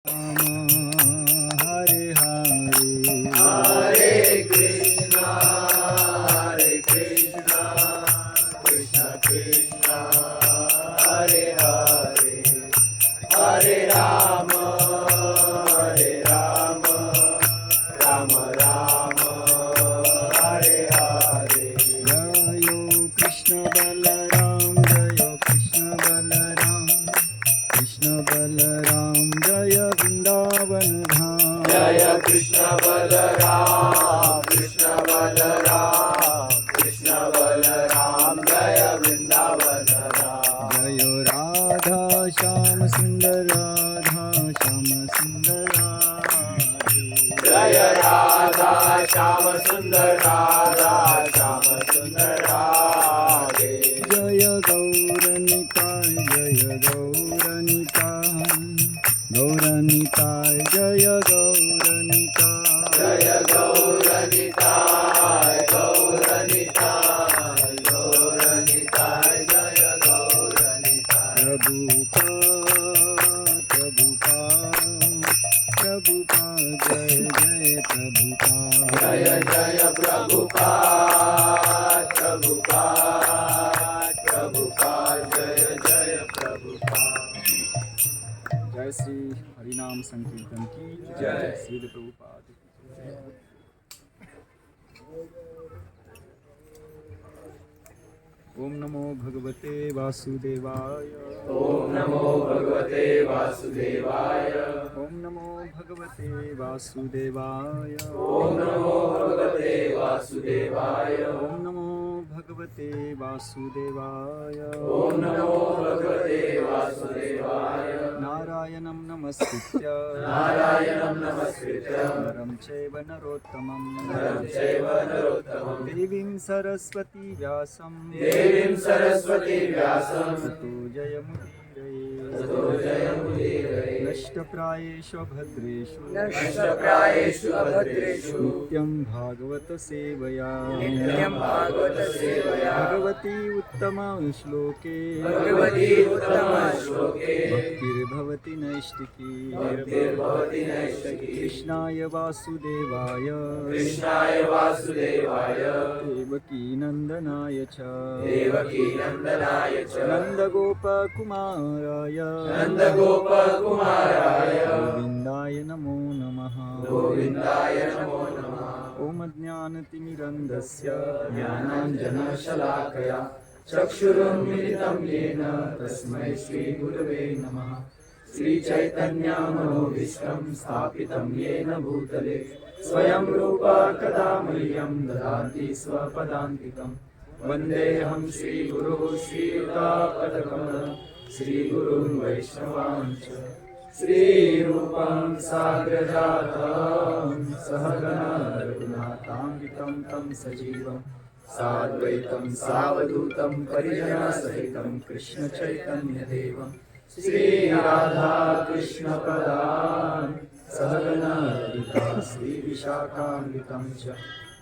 Hare Hare Hare Krishna, Hare Krishna, Krishna Krishna, Hare Hare, Hare Rama, Hare Rama, Rama Rama, Hare Hare. Jayo Krishna Balaram Jayo Krishna Balaram Krishna Balaram Jaya Vrindavan Dham Jaya Krishna Balaram, Krishna Balaram, Krishna Balaram, Jaya Vrindavan Dham. Jayo Radha Shama Sundar Radha Shama Sundar Radhe Jaya Radha Shama Sundar Radha Shama Sundar Radhe. Jaya Gauranitai Jaya Gauranitai Gauranitai Jaya Gauranitai Jaya Gauranitai, Gauranitai, Gauranitai, Jaya Gauranitai. Prabhupada Jaya Jaya Prabhupada, Prabhupada, Prabhupada, Jaya Jaya Prabhupada. जय श्री हरिनाम संकीर्तन की जय। श्री प्रभुपाद की जय। ओम नमो भगवते वासुदेवाय ओम नमो भगवते वासुदेवाय, ओम नमो भगवते वासुदेवाय ओम नमो भगवते वासुदेवाय, ओम नमो भगवते वासुदेवाय ओम नमो भगवते वासुदेवाय. नारायणं नमस्कृत्य नारायणं नमस्कृत्य नरं चैव नरोत्तमं नरं चैव नरोत्तमं देवीं सरस्वती व्यासं देवीं सरस्वती व्यासं ततो जयमुदीरये ततो जयमुदीरये. नष्टप्रायेषु भद्रेषु नष्टप्रायेषु अभद्रेषु नित्यं भागवत सेवया नित्यं भागवत सेवया भगवती उत्तमा श्लोके भगवती उत्तमश्लोके भक्तिर्भवति नैष्टिकी भक्तिर्भवति नैष्टिकी. कृष्णाय वासुदेवाय कृष्णाय वासुदेवाय देवकी नन्दनाय च देवकी नन्दनाय च नन्दगोपकुमाराय नन्दगोपकुमाराय गोविन्दाय नमो नमः गोविन्दाय नमो नमः. ॐ ज्ञानतिमिरन्धस्य ज्ञानाञ्जनशलाकया चक्षुरुन्मिलितं येन तस्मै श्रीगुरवे नमः. श्रीचैतन्यमनोभीष्टं स्थापितं येन भूतले स्वयं रूपा कदा मह्यं ददाति स्वपदान्तिकं. वन्देऽहं श्रीगुरुः श्रीयुतापदकमलं श्रीगुरुं वैष्णवांश्च श्रीरूपं साग्रजातं सहगणा रघुनाथान्वितं तं सजीवं साद्वैतं सावधूतं परिजनसहितं कृष्णचैतन्यदेवं श्रीराधा कृष्णपदान् सहगणा ललिता श्रीविशाखान्वितं च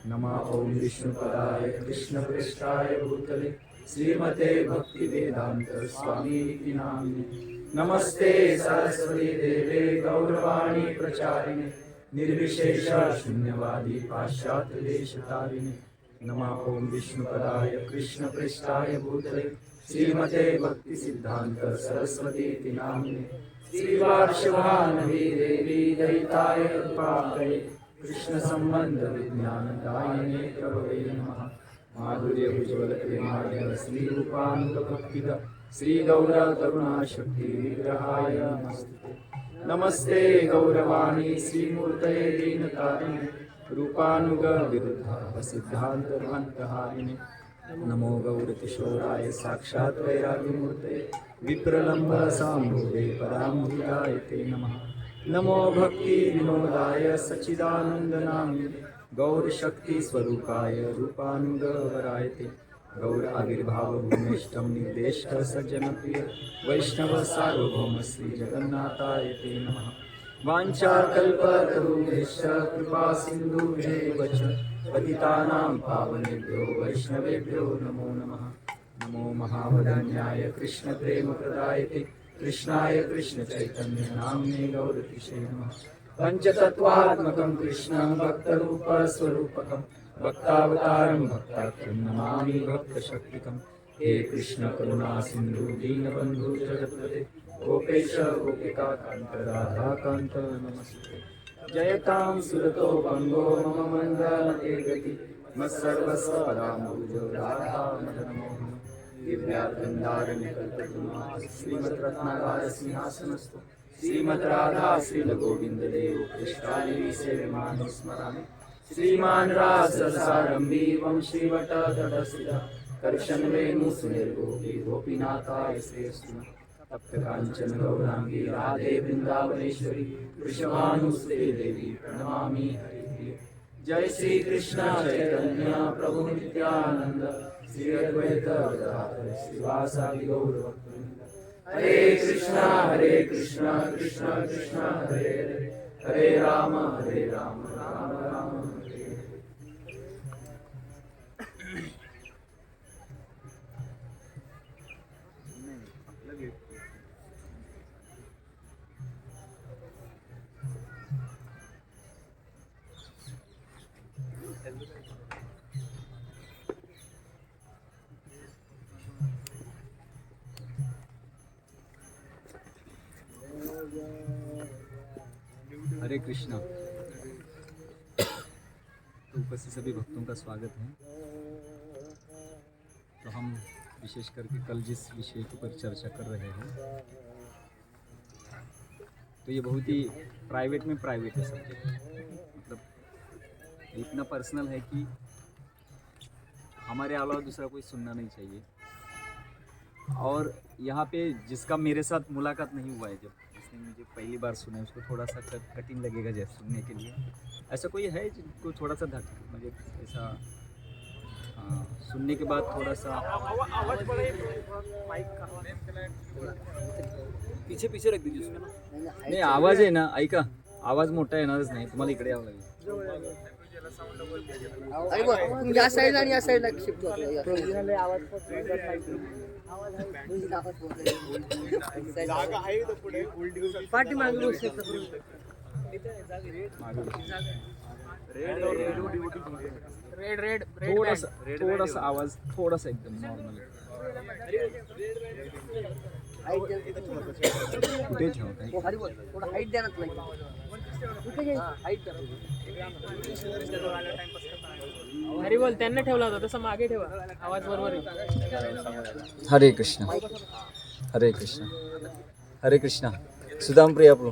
नमः. ॐ विष्णुपदाय कृष्णपृष्ठाय भूतले श्रीमते भक्तिवेदान्त स्वामीति नामिने. नमस्ते सरस्वती देवे गौरवाणी प्रचारिणे निर्विशेष शून्यवादी पाश्चात्य देशतारिणे. नमः. ॐ विष्णुपदाय कृष्णपृष्ठाय भूतले श्रीमते भक्तिसिद्धान्त सरस्वतीति नामिने. श्रीवार्षभानवी देवी दयिताय कृपाकरे कृष्णसम्बन्ध विज्ञानदायिने प्रभवे नमः. माधुर्य उज्ज्वल प्रेमाय श्रीरूपानुगभक्तिद श्रीगौरकरुणाशक्ति विग्रहाय नमस्ते. नमस्ते गौरवाणी श्रीमूर्तये दीनतारिणे रूपानुगविरुद्ध सिद्धान्तध्वन्तहारिणे. नमो गौरकिशोराय साक्षात् वैराग्यमूर्तये विप्रलम्बसाम्भुवे पराम्भुजाय ते नमः. नमो भक्तिविनोदाय सच्चिदानन्दनामिने गौरशक्तिस्वरूपाय रूपानुगवराय ते. गौर आविर्भावभूमिष्ठं निर्देष्ट सज्जनप्रिय वैष्णव सार्वभौम श्री जगन्नाथाय ते नमः. वाञ्छाकल्पतरुभ्यश्च कृपा सिन्धुभ्येव च पतितानां पावनेभ्यो वैष्णवेभ्यो नमो नमः. नमो महावदन्याय कृष्णप्रेमप्रदायते कृष्णाय कृष्ण चैतन्य नाम्ने गौरतिशे नमः। पंचतत्वात्मकं कृष्णं भक्तरूपस्वरूपकं भक्तावतारं भक्ताख्यं नमामि भक्तशक्तिकं। हे कृष्ण करुणा सिंधु दीनबंधु जगत्पते गोपेश गोपिका कांत राधा कांत नमस्ते। जयतां सुरतो बंगो मम मंगलमते गति मत्सर्वस्व पदाम्बुजो राधा मदन मोहन दिव्यार्गन्धारण्यकल्पद्रुमा श्रीमद्रत्नागार सिंहासनस्थो श्रीमद्राधा श्रीलगोविन्ददेव कृष्णानि सेव्यमानं स्मरामि। श्रीमान् रासरसारम्भी वं श्रीवटतटस्थितः कर्षणवेणुसुनिर्गोपी गोपीनाथाय श्रेयस्तु। तप्तकाञ्चन गौराङ्गी राधे वृन्दावनेश्वरी वृषभानुसुते देवी प्रणमामि हरिप्रिये। जय श्री कृष्ण चैतन्य प्रभु नित्यानंद श्री अद्वैत गदाधर श्रीवासादि गौरभक्तवृंद। हरे कृष्णा कृष्णा कृष्णा हरे हरे हरे राम राम राम हरे हरे। हरे कृष्णा। तो उपस्थित सभी भक्तों का स्वागत है। तो हम विशेष करके कल जिस विषय के ऊपर चर्चा कर रहे हैं, तो ये बहुत ही प्राइवेट है सब्जेक्ट। मतलब इतना पर्सनल है कि हमारे अलावा दूसरा कोई सुनना नहीं चाहिए। और यहाँ पे जिसका मेरे साथ मुलाकात नहीं हुआ है, जब जिसने मुझे पहली बार सुना है, उसको थोड़ा सा कठिन लगेगा जैसे सुनने के लिए। ऐसा कोई है जिनको थोड़ा सा मुझे ऐसा सुनने के बाद थोड़ा सा पीछे रख दीजिए उसमें ना। नहीं, आवाज आहे ना, ऐका, आवाज मोठा येणारच नाही, तुम्हाला इकडे यावं लागेल। या साईडला आणि या साईडला शिफ्ट होतो आवाज पाठीमागे बसू शकतो। रेड थोडासा आवाज थोडासा एकदम नॉर्मल कुठे ठेवा काही थोडा हाईट द्या ना तुला। हरी बोल, त्यांना ठेवला होता तसं मागे ठेवा, आवाज बरोबर आहे। हरे कृष्णा हरे कृष्णा हरे कृष्णा। सुदाम प्रिया प्रभू,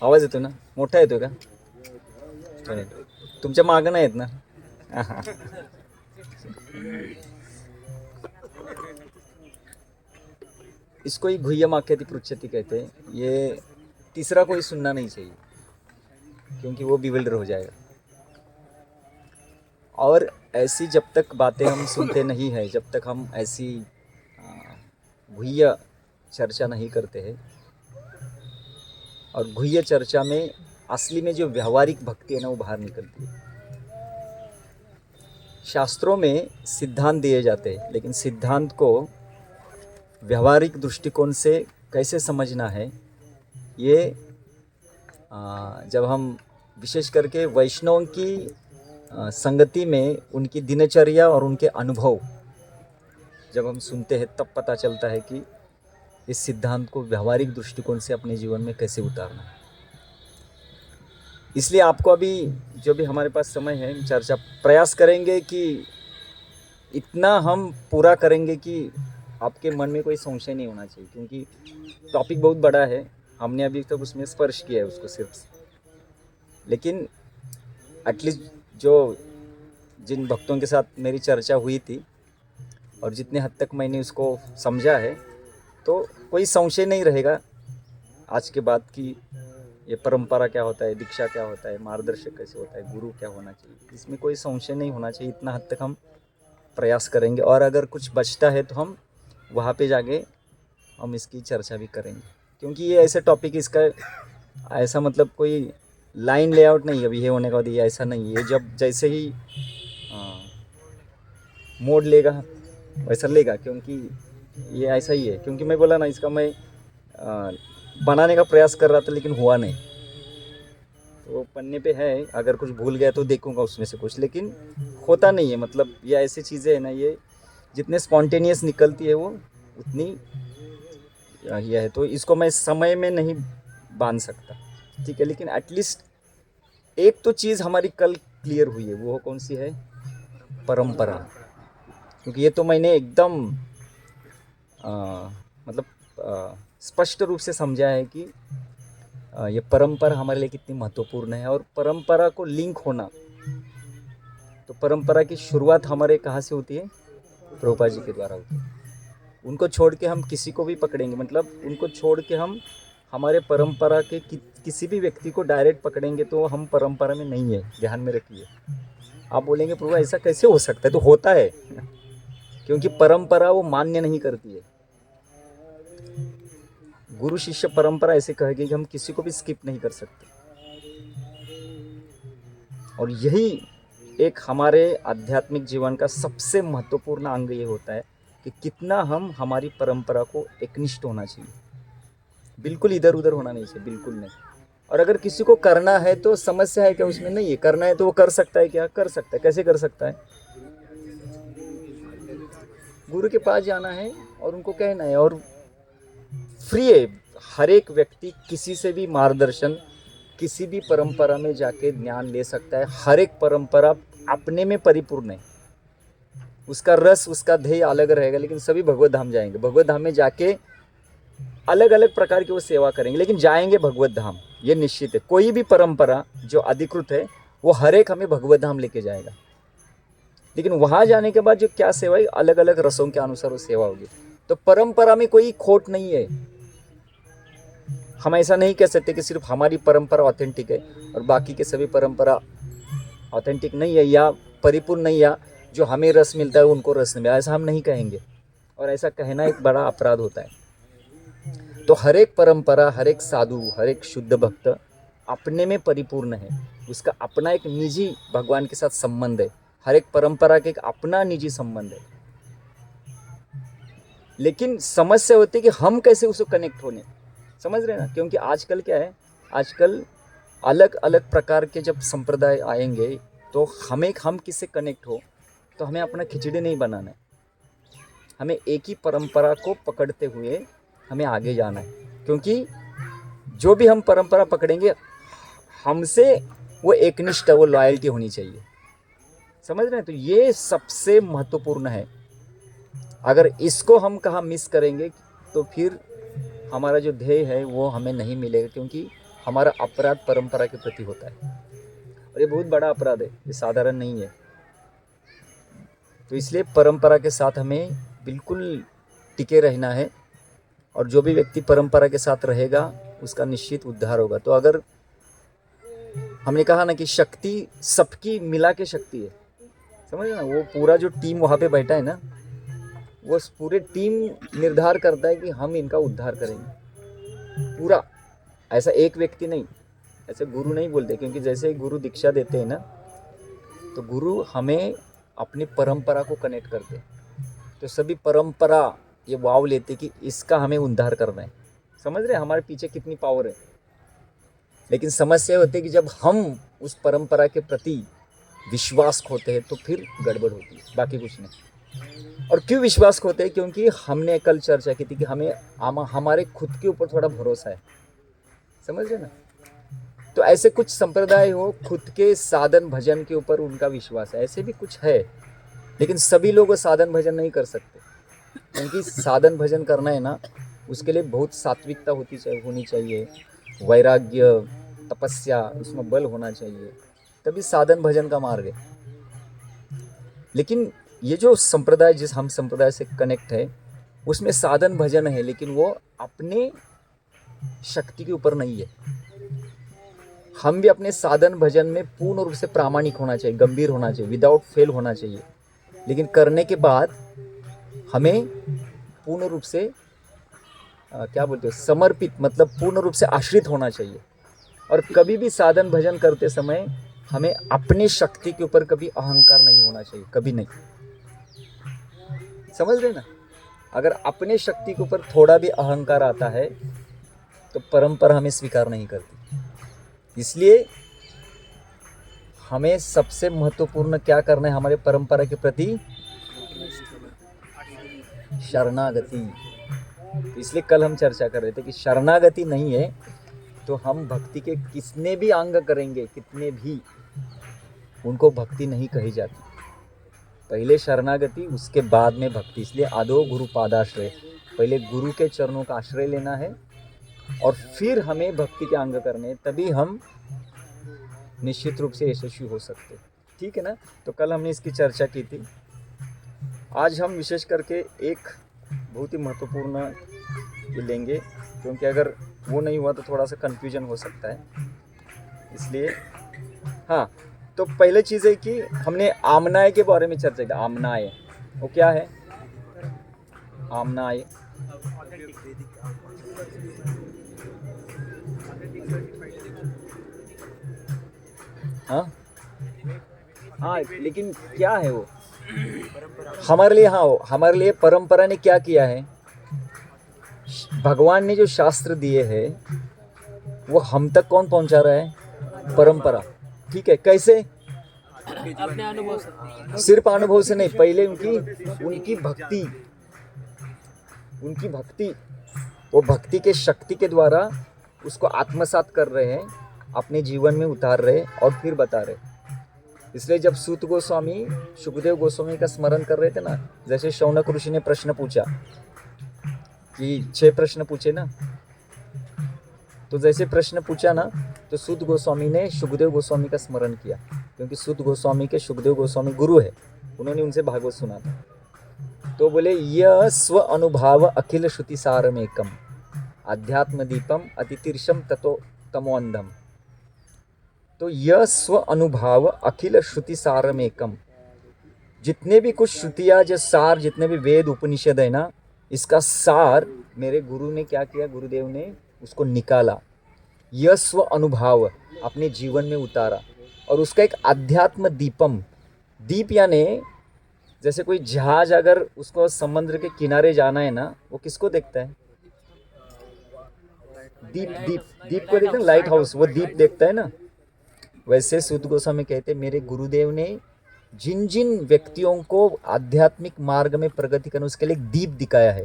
आवाज येतो ना? मोठा येतो का? तुमच्या मागं नाही येत ना? इसको ही गुह्यम आख्याति पृच्छति कहते हैं। ये तीसरा कोई सुनना नहीं चाहिए, क्योंकि वो बिविल्डर हो जाएगा। और ऐसी जब तक बातें हम सुनते नहीं हैं, जब तक हम ऐसी गुह्य चर्चा नहीं करते हैं, और गुह्य चर्चा में असली में जो व्यावहारिक भक्ति है ना, वो बाहर निकलती है। शास्त्रों में सिद्धांत दिए जाते हैं, लेकिन सिद्धांत को व्यावहारिक दृष्टिकोण से कैसे समझना है, ये जब हम विशेष करके वैष्णवों की संगति में उनकी दिनचर्या और उनके अनुभव जब हम सुनते हैं, तब पता चलता है कि इस सिद्धांत को व्यावहारिक दृष्टिकोण से अपने जीवन में कैसे उतारना है। इसलिए आपको अभी जो भी हमारे पास समय है, चर्चा प्रयास करेंगे कि इतना हम पूरा करेंगे कि आपके मन में कोई संशय नहीं होना चाहिए, क्योंकि टॉपिक बहुत बड़ा है। हमने अभी तक उसमें स्पर्श किया है उसको सिर्फ, लेकिन एटलीस्ट जो जिन भक्तों के साथ मेरी चर्चा हुई थी और जितने हद तक मैंने उसको समझा है, तो कोई संशय नहीं रहेगा आज के बाद कि ये परंपरा क्या होता है, दीक्षा क्या होता है, मार्गदर्शक कैसे होता है, गुरु क्या होना चाहिए। इसमें कोई संशय नहीं होना चाहिए। इतना हद तक हम प्रयास करेंगे, और अगर कुछ बचता है तो हम वहाँ पे जाके हम इसकी चर्चा भी करेंगे, क्योंकि ये ऐसे टॉपिक, इसका ऐसा मतलब कोई लाइन लेआउट नहीं है अभी ये होने का बाद ये ऐसा नहीं है। ये जब जैसे ही मोड लेगा वैसा लेगा, क्योंकि ये ऐसा ही है। क्योंकि मैं बोला ना, इसका मैं बनाने का प्रयास कर रहा था लेकिन हुआ नहीं। तो पन्ने पे है, अगर कुछ भूल गया तो देखूंगा उसमें से कुछ, लेकिन होता नहीं है। मतलब ये ऐसी चीज़ें है ना, ये जितने स्पॉन्टेनियस निकलती है वो उतनी यह है। तो इसको मैं समय में नहीं बांध सकता, ठीक है। लेकिन एटलीस्ट एक तो चीज़ हमारी कल क्लियर हुई है, वो कौन सी है? परंपरा। क्योंकि ये तो मैंने एकदम मतलब स्पष्ट रूप से समझा है कि ये परंपरा हमारे लिए कितनी महत्वपूर्ण है। और परंपरा को लिंक होना, तो परंपरा की शुरुआत हमारे कहाँ से होती है? प्रभुपाद जी के द्वारा होती है। उनको छोड़ के हम किसी को भी पकड़ेंगे, मतलब उनको छोड़ के हम हमारे परंपरा के किसी भी व्यक्ति को डायरेक्ट पकड़ेंगे तो हम परंपरा में नहीं है, ध्यान में रखिए। आप बोलेंगे प्रभु ऐसा कैसे हो सकता है? तो होता है क्योंकि परंपरा वो मान्य नहीं करती है। गुरु शिष्य परंपरा ऐसे कहेगी कि हम किसी को भी स्किप नहीं कर सकते। और यही एक हमारे आध्यात्मिक जीवन का सबसे महत्वपूर्ण अंग ये होता है कि कितना हम हमारी परंपरा को एकनिष्ठ होना चाहिए, बिल्कुल इधर उधर होना नहीं चाहिए, बिल्कुल नहीं। और अगर किसी को करना है तो समस्या है क्या उसमें? नहीं है। करना है तो वो कर सकता है क्या? कर सकता है। कैसे कर सकता है? गुरु के पास जाना है और उनको कहना है, और फ्री है। हर एक व्यक्ति किसी से भी मार्गदर्शन, किसी भी परंपरा में जाके ज्ञान ले सकता है। हर एक परंपरा अपने में परिपूर्ण है, उसका रस, उसका ध्येय अलग रहेगा, लेकिन सभी भगवत धाम जाएंगे। भगवत धाम में जाके अलग अलग प्रकार की वो सेवा करेंगे, लेकिन जाएंगे भगवत धाम, ये निश्चित है। कोई भी परंपरा जो अधिकृत है वो हर एक हमें भगवत धाम लेके जाएगा, लेकिन वहाँ जाने के बाद जो क्या सेवा है, अलग अलग रसों के अनुसार वो सेवा होगी। तो परंपरा में कोई खोट नहीं है। हम ऐसा नहीं कह सकते कि सिर्फ हमारी परंपरा ऑथेंटिक है और बाकी के सभी परंपरा ऑथेंटिक नहीं है या परिपूर्ण नहीं, या जो हमें रस मिलता है उनको रस नहीं मिला, ऐसा हम नहीं कहेंगे। और ऐसा कहना एक बड़ा अपराध होता है। तो हर एक परंपरा, हर एक साधु, हर एक शुद्ध भक्त अपने में परिपूर्ण है। उसका अपना एक निजी भगवान के साथ संबंध है। हर एक परंपरा का एक अपना निजी संबंध है। लेकिन समस्या होती है कि हम कैसे उसको कनेक्ट होने, समझ रहे हैं ना? क्योंकि आजकल क्या है, आजकल अलग अलग प्रकार के जब संप्रदाय आएंगे तो हम किससे कनेक्ट हो, तो हमें अपना खिचड़ी नहीं बनाना है। हमें एक ही परंपरा को पकड़ते हुए हमें आगे जाना है। क्योंकि जो भी हम परंपरा पकड़ेंगे, हमसे वो एकनिष्ठ, वो लॉयल्टी होनी चाहिए, समझ रहे हैं? तो ये सबसे महत्वपूर्ण है। अगर इसको हम कहाँ मिस करेंगे तो फिर हमारा जो ध्येय है वो हमें नहीं मिलेगा, क्योंकि हमारा अपराध परंपरा के प्रति होता है। और ये बहुत बड़ा अपराध है, ये साधारण नहीं है। तो इसलिए परंपरा के साथ हमें बिल्कुल टिके रहना है। और जो भी व्यक्ति परंपरा के साथ रहेगा उसका निश्चित उद्धार होगा। तो अगर हमने कहा ना कि शक्ति सबकी मिला के शक्ति है, समझ ना? वो पूरा जो टीम वहाँ पे बैठा है ना, वो पूरे टीम निर्धार करता है कि हम इनका उद्धार करेंगे पूरा। ऐसा एक व्यक्ति नहीं, ऐसे गुरु नहीं बोलते। क्योंकि जैसे गुरु दीक्षा देते हैं ना, तो गुरु हमें अपनी परंपरा को कनेक्ट करते हैं। तो सभी परंपरा ये वाव लेते कि इसका हमें उद्धार करना है, समझ रहे हैं? हमारे पीछे कितनी पावर है। लेकिन समस्या होती है कि जब हम उस परंपरा के प्रति विश्वास खोते हैं तो फिर गड़बड़ होती है, बाकी कुछ नहीं। और क्यों विश्वास खोते हैं? क्योंकि हमने कल चर्चा की थी कि हमारे खुद के ऊपर थोड़ा भरोसा है, समझ रहे ना? तो ऐसे कुछ संप्रदाय हो, खुद के साधन भजन के ऊपर उनका विश्वास है, ऐसे भी कुछ है। लेकिन सभी लोग साधन भजन नहीं कर सकते, क्योंकि साधन भजन करना है ना, उसके लिए बहुत सात्विकता होनी चाहिए, वैराग्य, तपस्या, उसमें बल होना चाहिए, तभी साधन भजन का मार्ग है। लेकिन ये जो संप्रदाय, जिस हम संप्रदाय से कनेक्ट है, उसमें साधन भजन है, लेकिन वो अपने शक्ति के ऊपर नहीं है। हम भी अपने साधन भजन में पूर्ण रूप से प्रामाणिक होना चाहिए, गंभीर होना चाहिए, विदाउट फेल होना चाहिए। लेकिन करने के बाद हमें पूर्ण रूप से क्या बोलते हो, समर्पित, मतलब पूर्ण रूप से आश्रित होना चाहिए। और कभी भी साधन भजन करते समय हमें अपनी शक्ति के ऊपर कभी अहंकार नहीं होना चाहिए, कभी नहीं, समझ रहे ना? अगर अपने शक्ति के ऊपर थोड़ा भी अहंकार आता है तो परंपरा हमें स्वीकार नहीं करती। इसलिए हमें सबसे महत्वपूर्ण क्या करना है हमारे परंपरा के प्रति? शरणागति। इसलिए कल हम चर्चा कर रहे थे कि शरणागति नहीं है तो हम भक्ति के कितने भी अंग करेंगे, कितने भी, उनको भक्ति नहीं कही जाती। पहले शरणागति, उसके बाद में भक्ति। इसलिए आदो गुरु पादाश्रय, पहले गुरु के चरणों का आश्रय लेना है और फिर हमें भक्ति के अंग करने हैं, तभी हम निश्चित रूप से यशस्वी हो सकते। ठीक है ना? तो कल हमने इसकी चर्चा की थी। आज हम विशेष करके एक बहुत ही महत्वपूर्ण ये लेंगे, क्योंकि अगर वो नहीं हुआ तो थोड़ा सा कन्फ्यूजन हो सकता है। इसलिए हाँ, तो पहले चीज़ है कि हमने आमनाय के बारे में चर्चा की। आमनाय वो क्या है? आमनाय हाँ, लेकिन क्या है वो हमारे लिए? हाँ, हमारे लिए परंपरा ने क्या किया है? भगवान ने जो शास्त्र दिए हैं वो हम तक कौन पहुंचा रहा है? परंपरा। ठीक है, कैसे? अपने अनुभव से। सिर्फ अनुभव से नहीं, पहले उनकी भक्ति, वो भक्ति के शक्ति के द्वारा उसको आत्मसात कर रहे हैं, अपने जीवन में उतार रहे और फिर बता रहे। इसलिए जब सूत गोस्वामी सुखदेव गोस्वामी का स्मरण कर रहे थे ना, जैसे शौनक ऋषि ने प्रश्न पूछा कि 6 प्रश्न पूछे ना, तो जैसे प्रश्न पूछा ना तो सूत गोस्वामी ने सुखदेव गोस्वामी का स्मरण किया, क्योंकि सूत गोस्वामी के सुखदेव गोस्वामी गुरु है, उन्होंने उनसे भागवत सुना था। तो बोले यह स्व अनुभाव अखिल श्रुति सारमेकम अध्यात्म दीपम अतितीर्षम ततो तमोअंधम। तो यह स्व अनुभाव अखिल श्रुति सारमेकम, जितने भी कुछ श्रुतियाँ जो सार, जितने भी वेद उपनिषद है ना, इसका सार मेरे गुरु ने क्या किया? गुरुदेव ने उसको निकाला, यह स्व अनुभाव अपने जीवन में उतारा और उसका एक अध्यात्म दीपम, दीप यानी जैसे कोई जहाज अगर उसको समुद्र के किनारे जाना है ना, वो किसको देखता है? दीप को देखते हैं, लाइट हाउस, वो दीप देखता है ना। वैसे सूत गोस्वामी कहते मेरे गुरुदेव ने जिन जिन व्यक्तियों को आध्यात्मिक मार्ग में प्रगति करने उसके लिए एक दीप दिखाया है।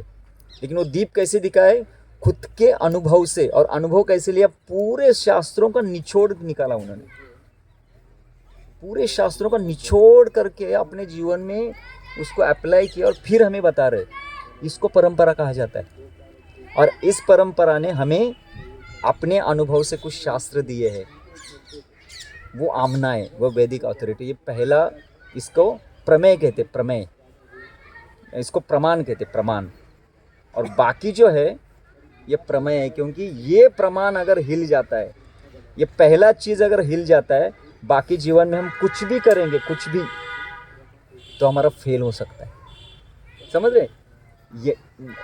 लेकिन वो दीप कैसे दिखाया है? खुद के अनुभव से। और अनुभव कैसे लिया? पूरे शास्त्रों का निचोड़ निकाला उन्होंने, पूरे शास्त्रों का निचोड़ करके अपने जीवन में उसको अप्लाई किया और फिर हमें बता रहे। इसको परंपरा कहा जाता है। और इस परंपरा ने हमें अपने अनुभव से कुछ शास्त्र दिए हैं, वो आमना है, वो वैदिक अथॉरिटी। ये पहला, इसको प्रमेय कहते, प्रमेय, इसको प्रमाण कहते, प्रमाण। और बाकी जो है ये प्रमेय है, क्योंकि ये प्रमाण अगर हिल जाता है, ये पहला चीज़ अगर हिल जाता है, बाकी जीवन में हम कुछ भी करेंगे, कुछ भी, तो हमारा फेल हो सकता है। समझ रहे? ये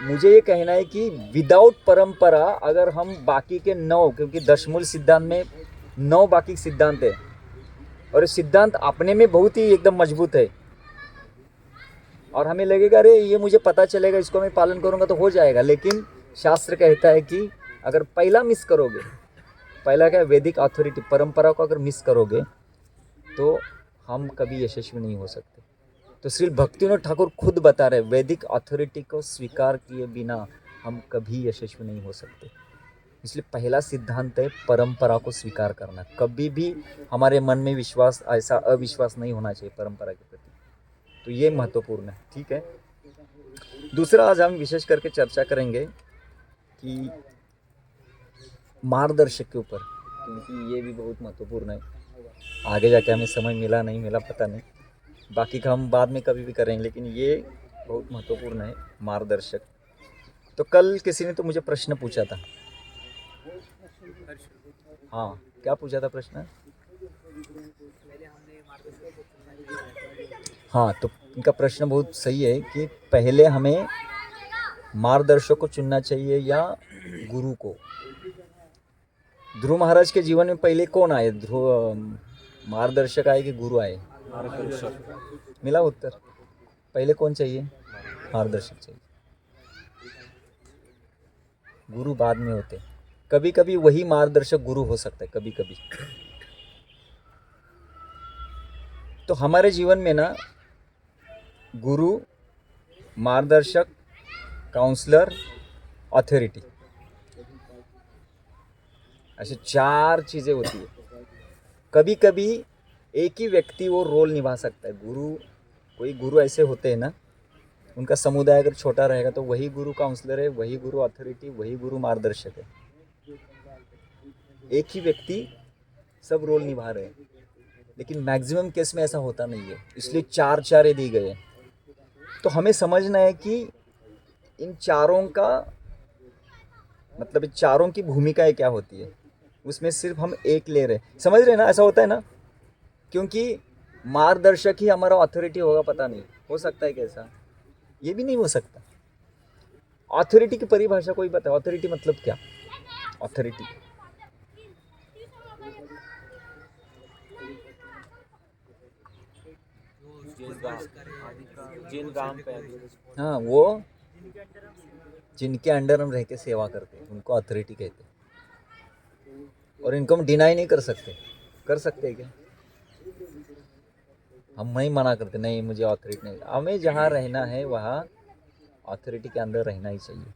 मुझे ये कहना है कि विदाउट परंपरा अगर हम बाकी के 9, क्योंकि दशमूल सिद्धांत में 9 बाकी सिद्धांत है और ये सिद्धांत अपने में बहुत ही एकदम मजबूत है, और हमें लगेगा अरे ये मुझे पता चलेगा, इसको मैं पालन करूँगा तो हो जाएगा। लेकिन शास्त्र कहता है कि अगर पहला मिस करोगे, पहला क्या? वैदिक अथॉरिटी, परंपरा को अगर मिस करोगे तो हम कभी यशस्वी नहीं हो सकते। तो श्री भक्तिविनोद ठाकुर खुद बता रहे, वैदिक अथॉरिटी को स्वीकार किए बिना हम कभी यशस्वी नहीं हो सकते। इसलिए पहला सिद्धांत है परंपरा को स्वीकार करना। कभी भी हमारे मन में विश्वास, ऐसा अविश्वास नहीं होना चाहिए परंपरा के प्रति। तो ये महत्वपूर्ण है। ठीक है। दूसरा, आज हम विशेष करके चर्चा करेंगे कि मार्गदर्शक के ऊपर, क्योंकि ये भी बहुत महत्वपूर्ण है। आगे जाके हमें समय मिला नहीं मिला पता नहीं, बाकी का हम बाद में कभी भी करेंगे, लेकिन ये बहुत महत्वपूर्ण है, मार्गदर्शक। तो कल किसी ने तो मुझे प्रश्न पूछा था। हाँ, क्या पूछा था प्रश्न? हाँ, तो इनका प्रश्न बहुत सही है कि पहले हमें मार्गदर्शक को चुनना चाहिए या गुरु को। ध्रुव महाराज के जीवन में पहले कौन आए? ध्रुव मार्गदर्शक आए कि गुरु आए? मिला उत्तर? पहले कौन चाहिए? मार्गदर्शक चाहिए, गुरु बाद में होते। कभी कभी वही मार्गदर्शक गुरु हो सकता है, कभी कभी। तो हमारे जीवन में ना गुरु, मार्गदर्शक, काउंसलर, अथॉरिटी, ऐसे 4 चीज़ें होती है। कभी कभी एक ही व्यक्ति वो रोल निभा सकता है। गुरु, कोई गुरु ऐसे होते हैं ना, उनका समुदाय अगर छोटा रहेगा तो वही गुरु काउंसलर है, वही गुरु अथॉरिटी, वही गुरु मार्गदर्शक है। एक ही व्यक्ति सब रोल निभा रहे हैं, लेकिन मैक्सिमम केस में ऐसा होता नहीं है, इसलिए 4 चारे दी गए हैं। तो हमें समझना है कि इन चारों का मतलब इन चारों की भूमिकाएं क्या होती है, उसमें सिर्फ हम एक ले रहे हैं। समझ रहे हैं ना? ऐसा होता है ना, क्योंकि मार्गदर्शक ही हमारा अथॉरिटी होगा, पता नहीं हो सकता है कैसा, ये भी नहीं हो सकता। अथॉरिटी की परिभाषा कोई बताए, अथॉरिटी मतलब क्या? अथॉरिटी जिन काम पे हाँ, वो जिनके अंडर हम रह के सेवा करते हैं उनको अथॉरिटी कहते हैं। और इनको हम डिनाई नहीं कर सकते। कर सकते हैं क्या? हम नहीं मना करते, नहीं मुझे अथॉरिटी नहीं। हमें जहाँ रहना है वहाँ अथॉरिटी के अंदर रहना ही चाहिए।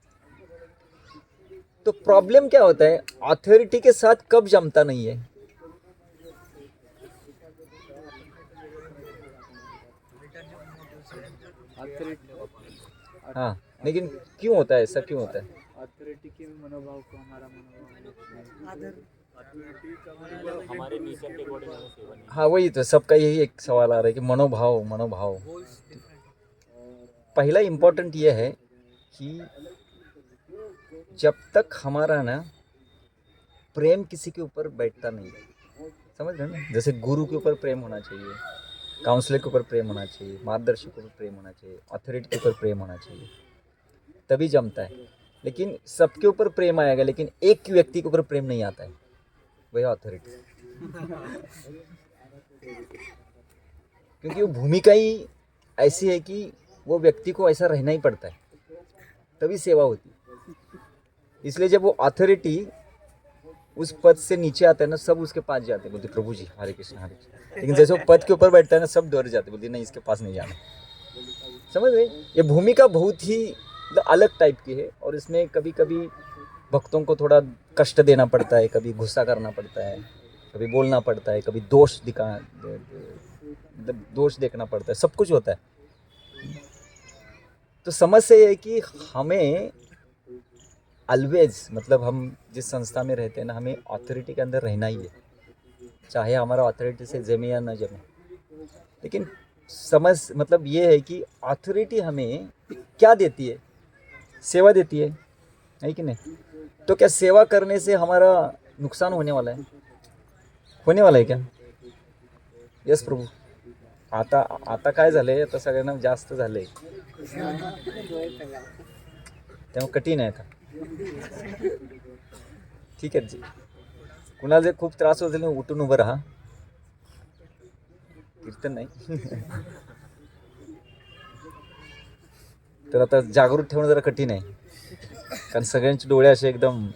तो प्रॉब्लम क्या होता है, अथॉरिटी के साथ कब जमता नहीं है? हाँ, लेकिन क्यों होता है ऐसा? क्यों होता है? अथॉरिटी के मनोभाव को हमारा मनोभाव हमारे नेचर के अकॉर्डिंग हमें सेवा नहीं। हाँ, वही तो सबका यही एक सवाल आ रहा है कि मनोभाव, मनोभाव। पहला इम्पोर्टेंट ये है कि जब तक हमारा ना प्रेम किसी के ऊपर बैठता नहीं है, समझ रहे हैं ना? जैसे गुरु के ऊपर प्रेम होना चाहिए, काउंसलर के ऊपर प्रेम होना चाहिए, मार्गदर्शक के ऊपर प्रेम होना चाहिए, अथॉरिटी के ऊपर प्रेम होना चाहिए, तभी जमता है। लेकिन सबके ऊपर प्रेम आएगा, लेकिन एक व्यक्ति के ऊपर प्रेम नहीं आता है, वही अथॉरिटी। क्योंकि वो भूमिका ही ऐसी है कि वो व्यक्ति को ऐसा रहना ही पड़ता है, तभी सेवा होती है। इसलिए जब वो अथॉरिटी उस पद से नीचे आता है ना, सब उसके पास जाते हैं, बोलते प्रभु जी हरे कृष्ण हरे कृष्ण। लेकिन जैसे वो पद के ऊपर बैठता है ना, सब डर जाते, बोलते नहीं इसके पास नहीं जाना। समझ रहे? ये भूमिका बहुत ही अलग टाइप की है, और इसमें कभी कभी भक्तों को थोड़ा कष्ट देना पड़ता है, कभी गुस्सा करना पड़ता है, कभी बोलना पड़ता है, कभी दोष मतलब दोष देखना पड़ता है, सब कुछ होता है। तो समस्या ये है कि हमें ऑलवेज, मतलब हम जिस संस्था में रहते हैं ना, हमें अथॉरिटी के अंदर रहना ही है, चाहे हमारा अथॉरिटी से जमे या न जमे। लेकिन मतलब ये है कि अथॉरिटी हमें क्या देती है? सेवा देती है कि नहीं? तो क्या सेवा करने से हमारा नुकसान होने वाला है? होने वाला है क्या? यस प्रभू। आता काय झालंय, आता सगळ्यांना जास्त झालंय, तेव्हा कठीण आहे आता। ठीक आहे जी, कुणाला जर खूप त्रास होत असेल उठून उभं राहा, कीर्तन नाही तर आता जागृत ठेवणं जरा कठीण आहे, कारण सगळ्यांचे डोळे असे एकदम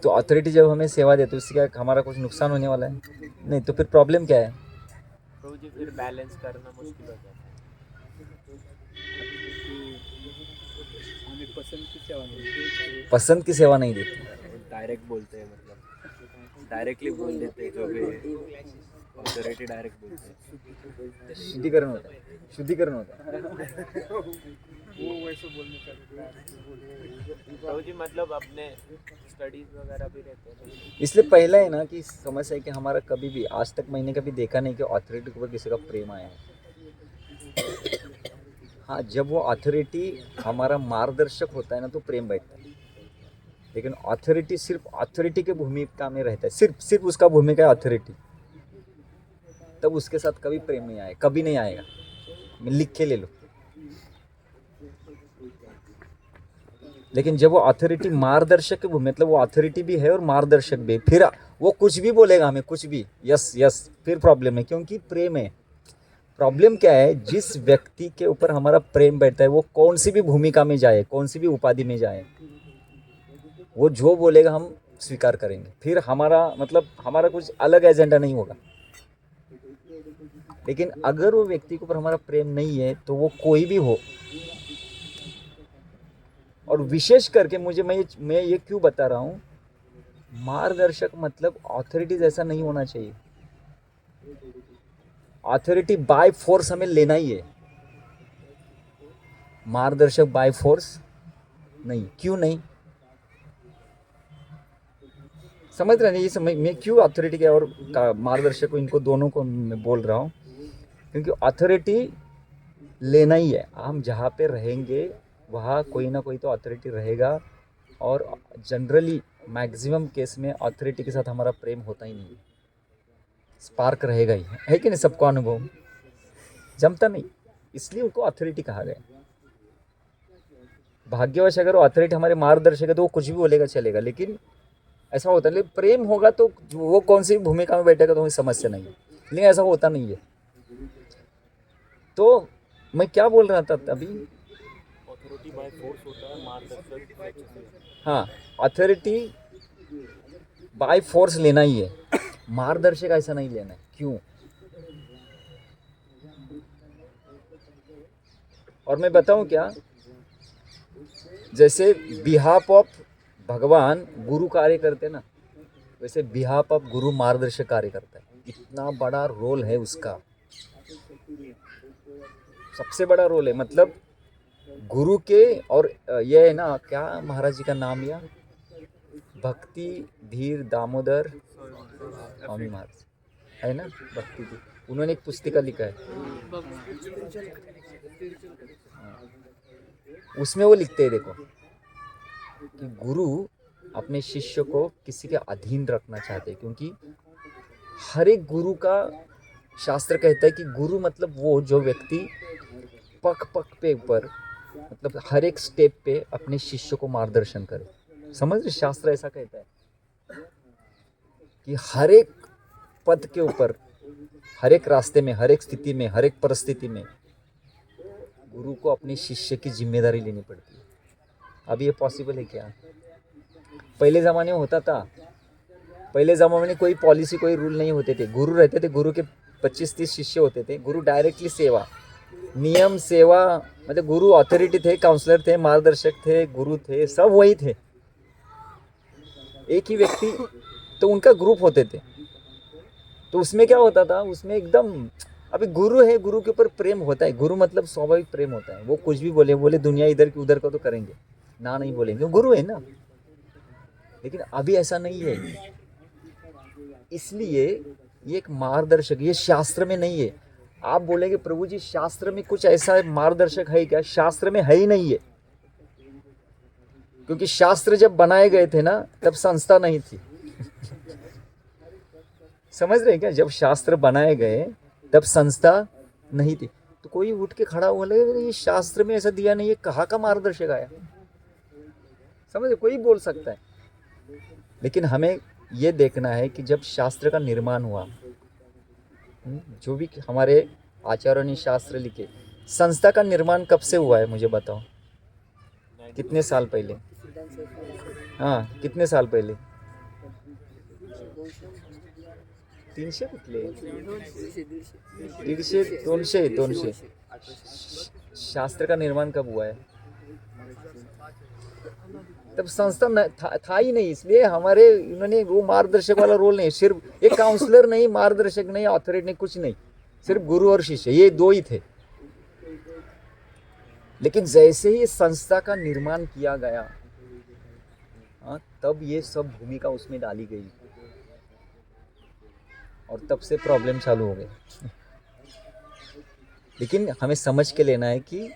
तो अथॉरिटी जब हमें सेवा देती है, उससे क्या हमारा कुछ नुकसान होने वाला है? नहीं। तो फिर प्रॉब्लम क्या है? तो जी फिर बैलेंस करना मुश्किल हो जाता है। हमें पसंद की सेवा नहीं देती। डायरेक्ट बोलते हैं, मतलब डायरेक्टली बोल देते हैं, जो भी अथॉरिटी डायरेक्ट बोलते हैं। शुद्धिकरण होता है, शुद्धिकरण होता है। वो वैसे बोलने का तो जी मतलब अपने स्टडीज वगैरह भी रहते हैं। इसलिए पहला है ना कि समस्या है कि हमारा कभी भी आज तक मैंने कभी देखा नहीं कि अथॉरिटी के ऊपर किसी का प्रेम आया है। हाँ, जब वो अथॉरिटी हमारा मार्गदर्शक होता है ना, तो प्रेम बैठता है। लेकिन अथॉरिटी सिर्फ अथॉरिटी के भूमिका में रहता है, सिर्फ उसका भूमिका है अथॉरिटी, तब उसके साथ कभी प्रेम नहीं आएगा, कभी नहीं आएगा। लिख के ले लो। लेकिन जब वो अथॉरिटी मार्गदर्शक की भूमिका, मतलब वो अथॉरिटी भी है और मार्गदर्शक भी, फिर वो कुछ भी बोलेगा हमें, कुछ भी, यस, फिर प्रॉब्लम है, क्योंकि प्रेम है। प्रॉब्लम क्या है, जिस व्यक्ति के ऊपर हमारा प्रेम बैठता है वो कौन सी भी भूमिका में जाए, कौन सी भी उपाधि में जाए, वो जो बोलेगा हम स्वीकार करेंगे। फिर हमारा मतलब हमारा कुछ अलग एजेंडा नहीं होगा। लेकिन अगर वो व्यक्ति के ऊपर हमारा प्रेम नहीं है तो वो कोई भी हो, और विशेष करके मैं ये क्यों बता रहा हूँ, मार्गदर्शक मतलब ऑथोरिटी जैसा नहीं होना चाहिए। ऑथोरिटी बाय फोर्स हमें लेना ही है, मार्गदर्शक बाय फोर्स नहीं। क्यों नहीं समझ रहे नहीं, ये समझ मैं क्यों अथॉरिटी के और मार्गदर्शक को, इनको दोनों को मैं बोल रहा हूँ, क्योंकि अथॉरिटी लेना ही है। हम जहाँ पे रहेंगे वहाँ कोई ना कोई तो अथॉरिटी रहेगा, और जनरली मैक्सिमम केस में अथॉरिटी के साथ हमारा प्रेम होता ही नहीं है, स्पार्क रहेगा ही, है कि नहीं? सबको अनुभव जमता नहीं, इसलिए उनको अथॉरिटी कहा गया। भाग्यवश अगर वो अथॉरिटी हमारे मार्गदर्शक है तो वो कुछ भी बोलेगा चलेगा, लेकिन ऐसा होता है। लेकिन प्रेम होगा तो वो कौन सी भूमिका में बैठेगा तो कोई समस्या नहीं है, लेकिन ऐसा होता नहीं है। तो मैं क्या बोल रहा था अभी? अथॉरिटी बाय फोर्स होता है, मार्गदर्शक। हाँ, अथॉरिटी बाय फोर्स लेना ही है, मार्गदर्शक ऐसा नहीं लेना है। क्यों? और मैं बताऊं क्या, जैसे बिहाफ ऑफ भगवान गुरु कार्य करते ना, वैसे बिहाफ ऑफ गुरु मार्गदर्शक कार्य करता है। इतना बड़ा रोल है उसका, सबसे बड़ा रोल है। मतलब गुरु के, और ये है ना, क्या महाराज जी का नाम लिया, भक्ति धीर दामोदर स्वामी महाराज है ना, भक्ति धीर, उन्होंने एक पुस्तिका लिखा है, उसमें वो लिखते हैं, देखो कि गुरु अपने शिष्य को किसी के अधीन रखना चाहते हैं, क्योंकि हर एक गुरु का, शास्त्र कहता है कि गुरु मतलब वो जो व्यक्ति पग पग पे ऊपर, मतलब हर एक स्टेप पे अपने शिष्य को मार्गदर्शन करे। समझ रहे? शास्त्र ऐसा कहता है कि हर एक पद के ऊपर, हर एक रास्ते में, हर एक स्थिति में, हर एक परिस्थिति में गुरु को अपने शिष्य की जिम्मेदारी लेनी पड़ती है। अब ये पॉसिबल है क्या? पहले ज़माने में होता था, पहले ज़माने में कोई पॉलिसी, कोई रूल नहीं होते थे। गुरु रहते थे, गुरु के 25-30 शिष्य होते थे, गुरु डायरेक्टली सेवा, नियम सेवा, मतलब गुरु अथॉरिटी थे, काउंसलर थे, मार्गदर्शक थे, गुरु थे, सब वही थे, एक ही व्यक्ति। तो उनका ग्रुप होते थे, तो उसमें क्या होता था, उसमें एकदम, अभी गुरु है, गुरु के ऊपर प्रेम होता है। गुरु मतलब स्वाभाविक प्रेम होता है, वो कुछ भी बोले दुनिया इधर की उधर का तो करेंगे ना, नहीं बोलेंगे, गुरु है ना। लेकिन अभी ऐसा नहीं है, इसलिए ये एक मार्गदर्शक, ये शास्त्र में नहीं है। आप बोलेंगे प्रभु जी शास्त्र में कुछ ऐसा मार्गदर्शक है क्या? शास्त्र में है ही नहीं है, क्योंकि शास्त्र जब बनाए गए थे ना, तब संस्था नहीं थी। समझ रहे हैं क्या? जब शास्त्र बनाए गए तब संस्था नहीं थी। तो कोई उठ के खड़ा हुआ लगे ये शास्त्र में ऐसा दिया नहीं है, कहाँ का मार्गदर्शक आया? समझ, कोई बोल सकता है। लेकिन हमें ये देखना है कि जब शास्त्र का निर्माण हुआ, जो भी हमारे आचार्यों ने शास्त्र लिखे, संस्था का निर्माण कब से हुआ है मुझे बताओ, कितने साल पहले? हाँ, कितने साल पहले? 300 कुठले, 150, 200। शास्त्र का निर्माण कब हुआ है? तब संस्था था ही नहीं, इसलिए हमारे उन्होंने वो मार्गदर्शक वाला रोल नहीं। सिर्फ एक काउंसलर नहीं, मार्गदर्शक नहीं, अथॉरिटी नहीं, कुछ नहीं, सिर्फ गुरु और शिष्य, ये दो ही थे। लेकिन जैसे ही संस्था का निर्माण किया गया, तब ये सब भूमिका उसमें डाली गई, और तब से प्रॉब्लम चालू हो गए। लेकिन हमें समझ के लेना है कि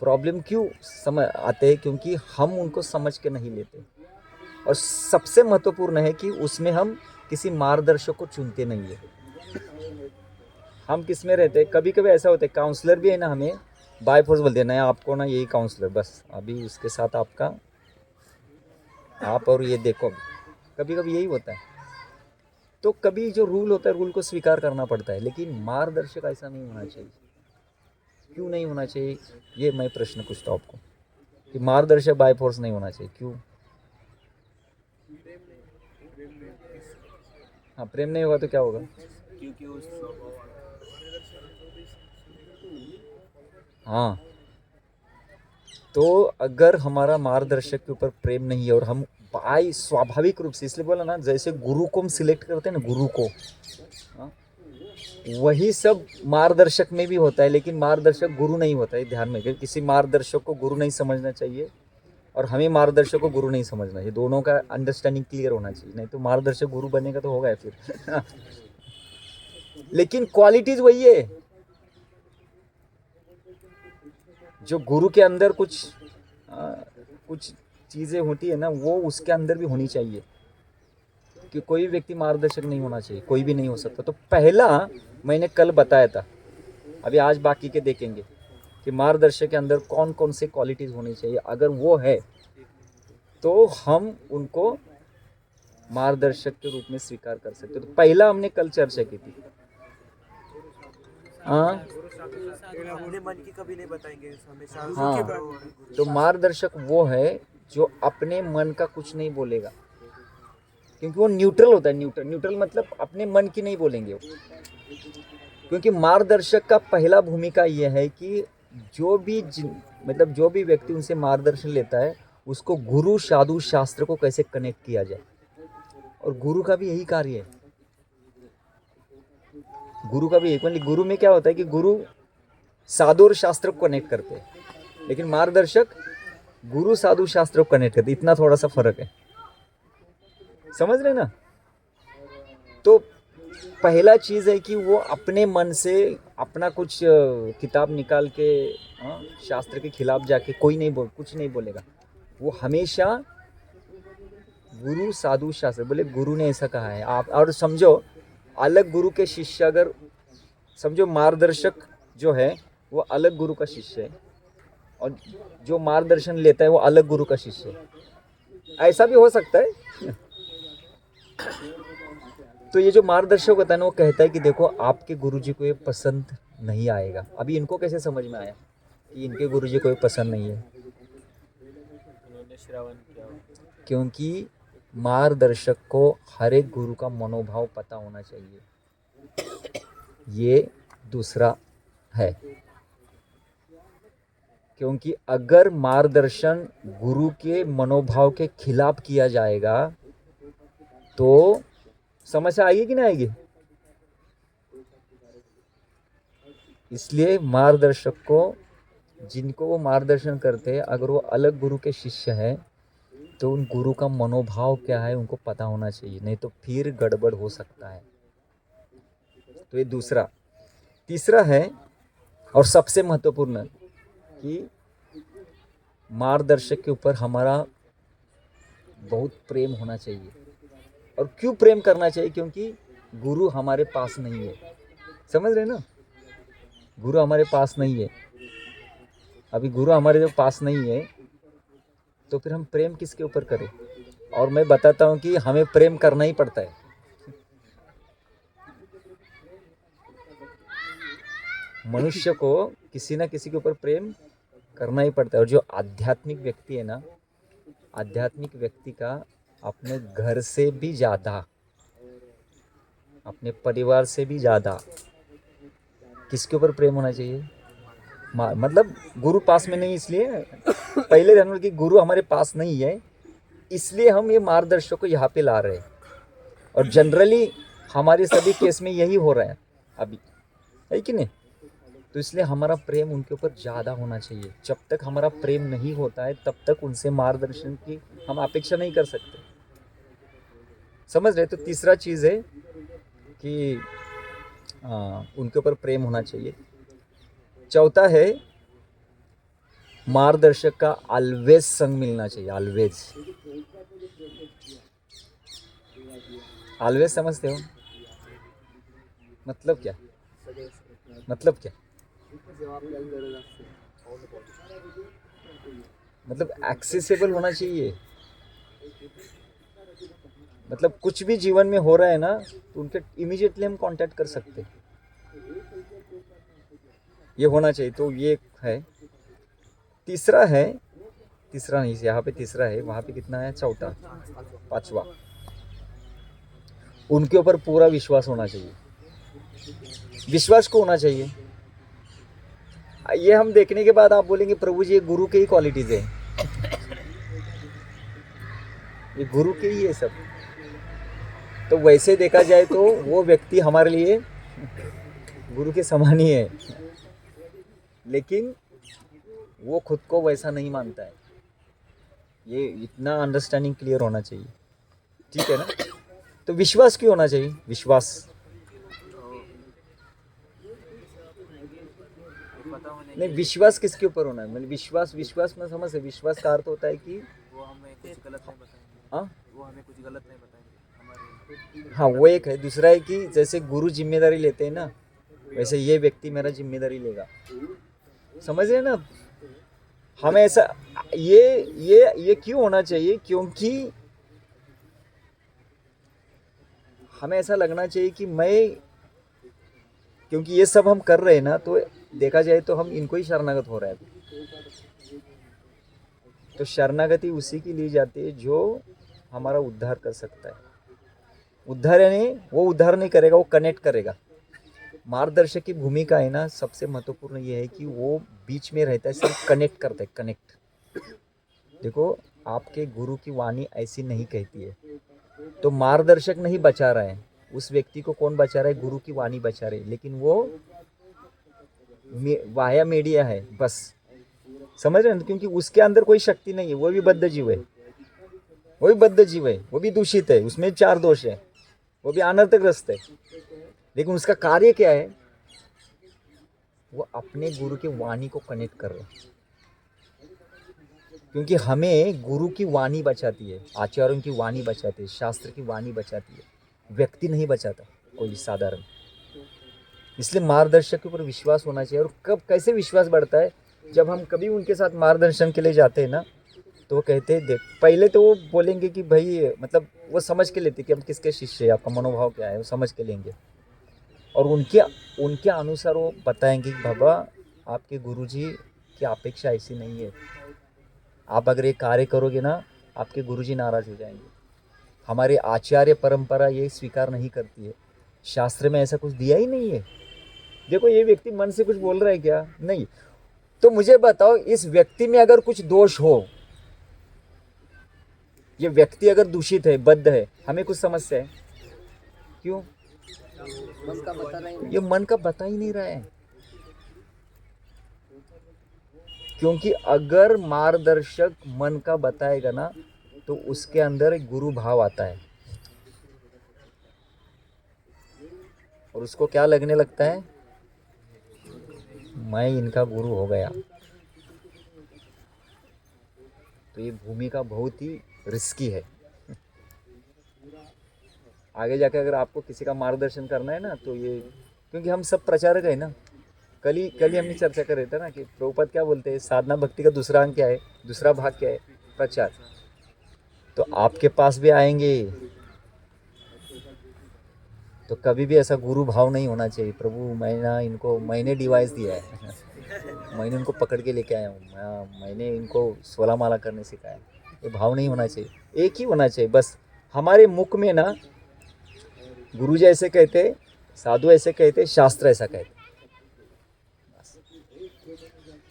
प्रॉब्लम क्यों समझ आते हैं, क्योंकि हम उनको समझ के नहीं लेते। और सबसे महत्वपूर्ण है कि उसमें हम किसी मार्गदर्शक को चुनते नहीं है। हम किस में रहते हैं, कभी कभी ऐसा होता है, काउंसलर भी है ना, हमें बाय फोर्स बोल देना है आपको ना, यही काउंसलर बस अभी उसके साथ आपका, आप और ये देखो, कभी कभी यही होता है। तो कभी जो रूल होता है रूल को स्वीकार करना पड़ता है, लेकिन मार्गदर्शक ऐसा नहीं होना चाहिए। क्यों नहीं होना चाहिए, ये मैं प्रश्न पूछता हूँ आपको कि मार्गदर्शक बाय फोर्स नहीं होना चाहिए, क्यों? हाँ, प्रेम नहीं होगा तो क्या होगा? क्योंकि उस हाँ, तो अगर हमारा मार्गदर्शक के ऊपर प्रेम नहीं है और हम बाय स्वाभाविक रूप से, इसलिए बोला ना, जैसे गुरु को हम सिलेक्ट करते हैं ना, गुरु को, हाँ, वही सब मार्गदर्शक में भी होता है, लेकिन मार्गदर्शक गुरु नहीं होता है। ध्यान में, किसी मार्गदर्शक को गुरु नहीं समझना चाहिए और हमें मार्गदर्शक को गुरु नहीं समझना चाहिए। दोनों का अंडरस्टैंडिंग क्लियर होना चाहिए, नहीं तो मार्गदर्शक गुरु बनेगा तो होगा फिर लेकिन क्वालिटीज वही है जो गुरु के अंदर कुछ चीज़ें होती है ना, वो उसके अंदर भी होनी चाहिए। कि कोई व्यक्ति मार्गदर्शक नहीं होना चाहिए, कोई भी नहीं हो सकता। तो पहला मैंने कल बताया था, अभी आज बाकी के देखेंगे कि मार्गदर्शक के अंदर कौन कौन से क्वालिटीज़ होनी चाहिए। अगर वो है तो हम उनको मार्गदर्शक के रूप में स्वीकार कर सकते। तो पहला हमने कल चर्चा की थी। हाँ अपने मन की कभी नहीं बताएंगे हमेशा। हाँ, तो मार्गदर्शक वो है जो अपने मन का कुछ नहीं बोलेगा, क्योंकि वो न्यूट्रल होता है। न्यूट्रल मतलब अपने मन की नहीं बोलेंगे वो। क्योंकि मार्गदर्शक का पहला भूमिका यह है कि जो भी व्यक्ति उनसे मार्गदर्शन लेता है, उसको गुरु साधु शास्त्र को कैसे कनेक्ट किया जाए। और गुरु का भी यही कार्य है। गुरु में क्या होता है कि गुरु साधु और शास्त्र को कनेक्ट करते हैं, लेकिन मार्गदर्शक गुरु साधु शास्त्र को कनेक्ट करते। इतना थोड़ा सा फर्क है, समझ रहे ना? तो पहला चीज़ है कि वो अपने मन से अपना कुछ किताब निकाल के शास्त्र के खिलाफ जाके कुछ नहीं बोलेगा। वो हमेशा गुरु साधु शास्त्र बोले, गुरु ने ऐसा कहा है आप। और समझो, अलग गुरु के शिष्य, अगर समझो मार्गदर्शक जो है वो अलग गुरु का शिष्य है और जो मार्गदर्शन लेता है वो अलग गुरु का शिष्य है, ऐसा भी हो सकता है। तो ये जो मार्गदर्शक होता है ना, वो कहता है कि देखो आपके गुरुजी को ये पसंद नहीं आएगा। अभी इनको कैसे समझ में आया कि इनके गुरुजी को ये पसंद नहीं है? उन्होंने श्रवण किया। क्योंकि मार्गदर्शक को हर एक गुरु का मनोभाव पता होना चाहिए। ये दूसरा है, क्योंकि अगर मार्गदर्शन गुरु के मनोभाव के खिलाफ किया जाएगा तो समस्या आएगी कि नहीं आएगी? इसलिए मार्गदर्शक को, जिनको वो मार्गदर्शन करते हैं, अगर वो अलग गुरु के शिष्य हैं तो उन गुरु का मनोभाव क्या है उनको पता होना चाहिए, नहीं तो फिर गड़बड़ हो सकता है। तो ये दूसरा। तीसरा है और सबसे महत्वपूर्ण कि मार्गदर्शक के ऊपर हमारा बहुत प्रेम होना चाहिए। और क्यों प्रेम करना चाहिए? क्योंकि गुरु हमारे पास नहीं है। समझ रहे ना? गुरु हमारे पास नहीं है। अभी गुरु हमारे जो पास नहीं है तो फिर हम प्रेम किसके ऊपर करें? और मैं बताता हूँ कि हमें प्रेम करना ही पड़ता है। मनुष्य को किसी ना किसी के ऊपर प्रेम करना ही पड़ता है। और जो आध्यात्मिक व्यक्ति है ना, आध्यात्मिक व्यक्ति का अपने घर से भी ज़्यादा, अपने परिवार से भी ज़्यादा किसके ऊपर प्रेम होना चाहिए? मतलब गुरु पास में नहीं, इसलिए पहले जानवर कि गुरु हमारे पास नहीं है, इसलिए हम ये मार्गदर्शक को यहाँ पे ला रहे हैं। और जनरली हमारे सभी केस में यही हो रहा है अभी, है कि नहीं? तो इसलिए हमारा प्रेम उनके ऊपर ज़्यादा होना चाहिए। जब तक हमारा प्रेम नहीं होता है तब तक उनसे मार्गदर्शन की हम अपेक्षा नहीं कर सकते। समझ रहे? तो तीसरा चीज़ है कि उनके ऊपर प्रेम होना चाहिए। चौथा है मार्गदर्शक का ऑलवेज संग मिलना चाहिए। ऑलवेज, ऑलवेज समझते हो मतलब क्या? मतलब क्या? मतलब एक्सेसिबल होना चाहिए। मतलब कुछ भी जीवन में हो रहा है ना, तो उनके इमीडिएटली हम कांटेक्ट कर सकते हैं, ये होना चाहिए। तो ये है। तीसरा है, तीसरा नहीं, यहाँ पे तीसरा है, वहाँ पे कितना है, चौथा, पांचवा, उनके ऊपर पूरा विश्वास होना चाहिए। विश्वास को होना चाहिए। ये हम देखने के बाद आप बोलेंगे प्रभु जी ये गुरु के ही क्वालिटीज है, ये गुरु के ही है सब। तो वैसे देखा जाए तो वो व्यक्ति हमारे लिए गुरु के समान ही है, लेकिन वो खुद को वैसा नहीं मानता है। ये इतना अंडरस्टैंडिंग क्लियर होना चाहिए, ठीक है ना। तो विश्वास क्यों होना चाहिए, विश्वास नहीं, विश्वास किसके ऊपर होना है, मतलब विश्वास, विश्वास में समझ है, विश्वास का अर्थ होता है कि वो हमें कुछ गलत नहीं बताएंगे। हाँ, वो हमें कुछ गलत नहीं बताएंगे हमारे। हाँ वो एक है। दूसरा है कि जैसे गुरु जिम्मेदारी लेते हैं ना, वैसे ये व्यक्ति मेरा जिम्मेदारी लेगा, समझ रहे हैं ना। हमें ऐसा ये क्यों होना चाहिए, क्योंकि हमें ऐसा लगना चाहिए कि क्योंकि ये सब हम कर रहे हैं ना, तो देखा जाए तो हम इनको ही शरणागत हो रहे हैं। तो शरणागति उसी की ली जाती है जो हमारा उद्धार कर सकता है। उद्धार यानी वो उद्धार नहीं करेगा, वो कनेक्ट करेगा। मार्गदर्शक की भूमिका है ना, सबसे महत्वपूर्ण ये है कि वो बीच में रहता है, सिर्फ कनेक्ट करता है, कनेक्ट। देखो आपके गुरु की वाणी ऐसी नहीं कहती है, तो मार्गदर्शक नहीं बचा रहा है उस व्यक्ति को, कौन बचा रहा है, गुरु की वाणी बचा रही है, लेकिन वो वाया मीडिया है बस, समझ रहे हैं। क्योंकि उसके अंदर कोई शक्ति नहीं है, वो भी बद्ध जीव है, वो भी बद्ध जीव है, वो भी दूषित है, उसमें 4 दोष है, वो भी अनर्थग्रस्त है, लेकिन उसका कार्य क्या है, वो अपने गुरु की वाणी को कनेक्ट कर रहे हैं। क्योंकि हमें गुरु की वाणी बचाती है, आचार्यों की वाणी बचाती है, शास्त्र की वाणी बचाती है, व्यक्ति नहीं बचाता कोई साधारण। इसलिए मार्गदर्शक के ऊपर विश्वास होना चाहिए। और कब कैसे विश्वास बढ़ता है, जब हम कभी उनके साथ मार्गदर्शन के लिए जाते हैं ना, तो वो कहते हैं, देख पहले तो वो बोलेंगे कि भाई, मतलब वो समझ के लेते कि हम किसके शिष्य हैं, आपका मनोभाव क्या है, वो समझ के लेंगे, और उनके अनुसार वो बताएंगे कि बाबा आपके गुरुजी की अपेक्षा ऐसी नहीं है, आप अगर ये कार्य करोगे ना, आपके गुरुजी नाराज हो जाएंगे, हमारे आचार्य परंपरा ये स्वीकार नहीं करती है, शास्त्र में ऐसा कुछ दिया ही नहीं है। देखो ये व्यक्ति मन से कुछ बोल रहा है क्या, नहीं। तो मुझे बताओ, इस व्यक्ति में अगर कुछ दोष हो, ये व्यक्ति अगर दूषित है, बद्ध है, हमें कुछ समस्या है, क्यों, ये मन का बता ही नहीं रहा है। क्योंकि अगर मार्गदर्शक मन का बताएगा ना, तो उसके अंदर एक गुरु भाव आता है, और उसको क्या लगने लगता है, मैं इनका गुरु हो गया। तो ये भूमिका बहुत ही रिस्की है। आगे जाकर अगर आपको किसी का मार्गदर्शन करना है ना, तो ये, क्योंकि हम सब प्रचारक है ना। कल ही हमने चर्चा कर रहे थे ना कि प्रभुपाद क्या बोलते हैं, साधना भक्ति का दूसरा अंग क्या है, दूसरा भाग क्या है, प्रचार। तो आपके पास भी आएंगे, तो कभी भी ऐसा गुरु भाव नहीं होना चाहिए, प्रभु मैंने डिवाइस दिया है मैंने उनको पकड़ के लेके आया हूँ, मैंने इनको 16 माला करने सिखाया, ये भाव नहीं होना चाहिए। एक ही होना चाहिए बस, हमारे मुख में ना गुरु जी ऐसे कहते, साधु ऐसे कहते, शास्त्र ऐसा कहते,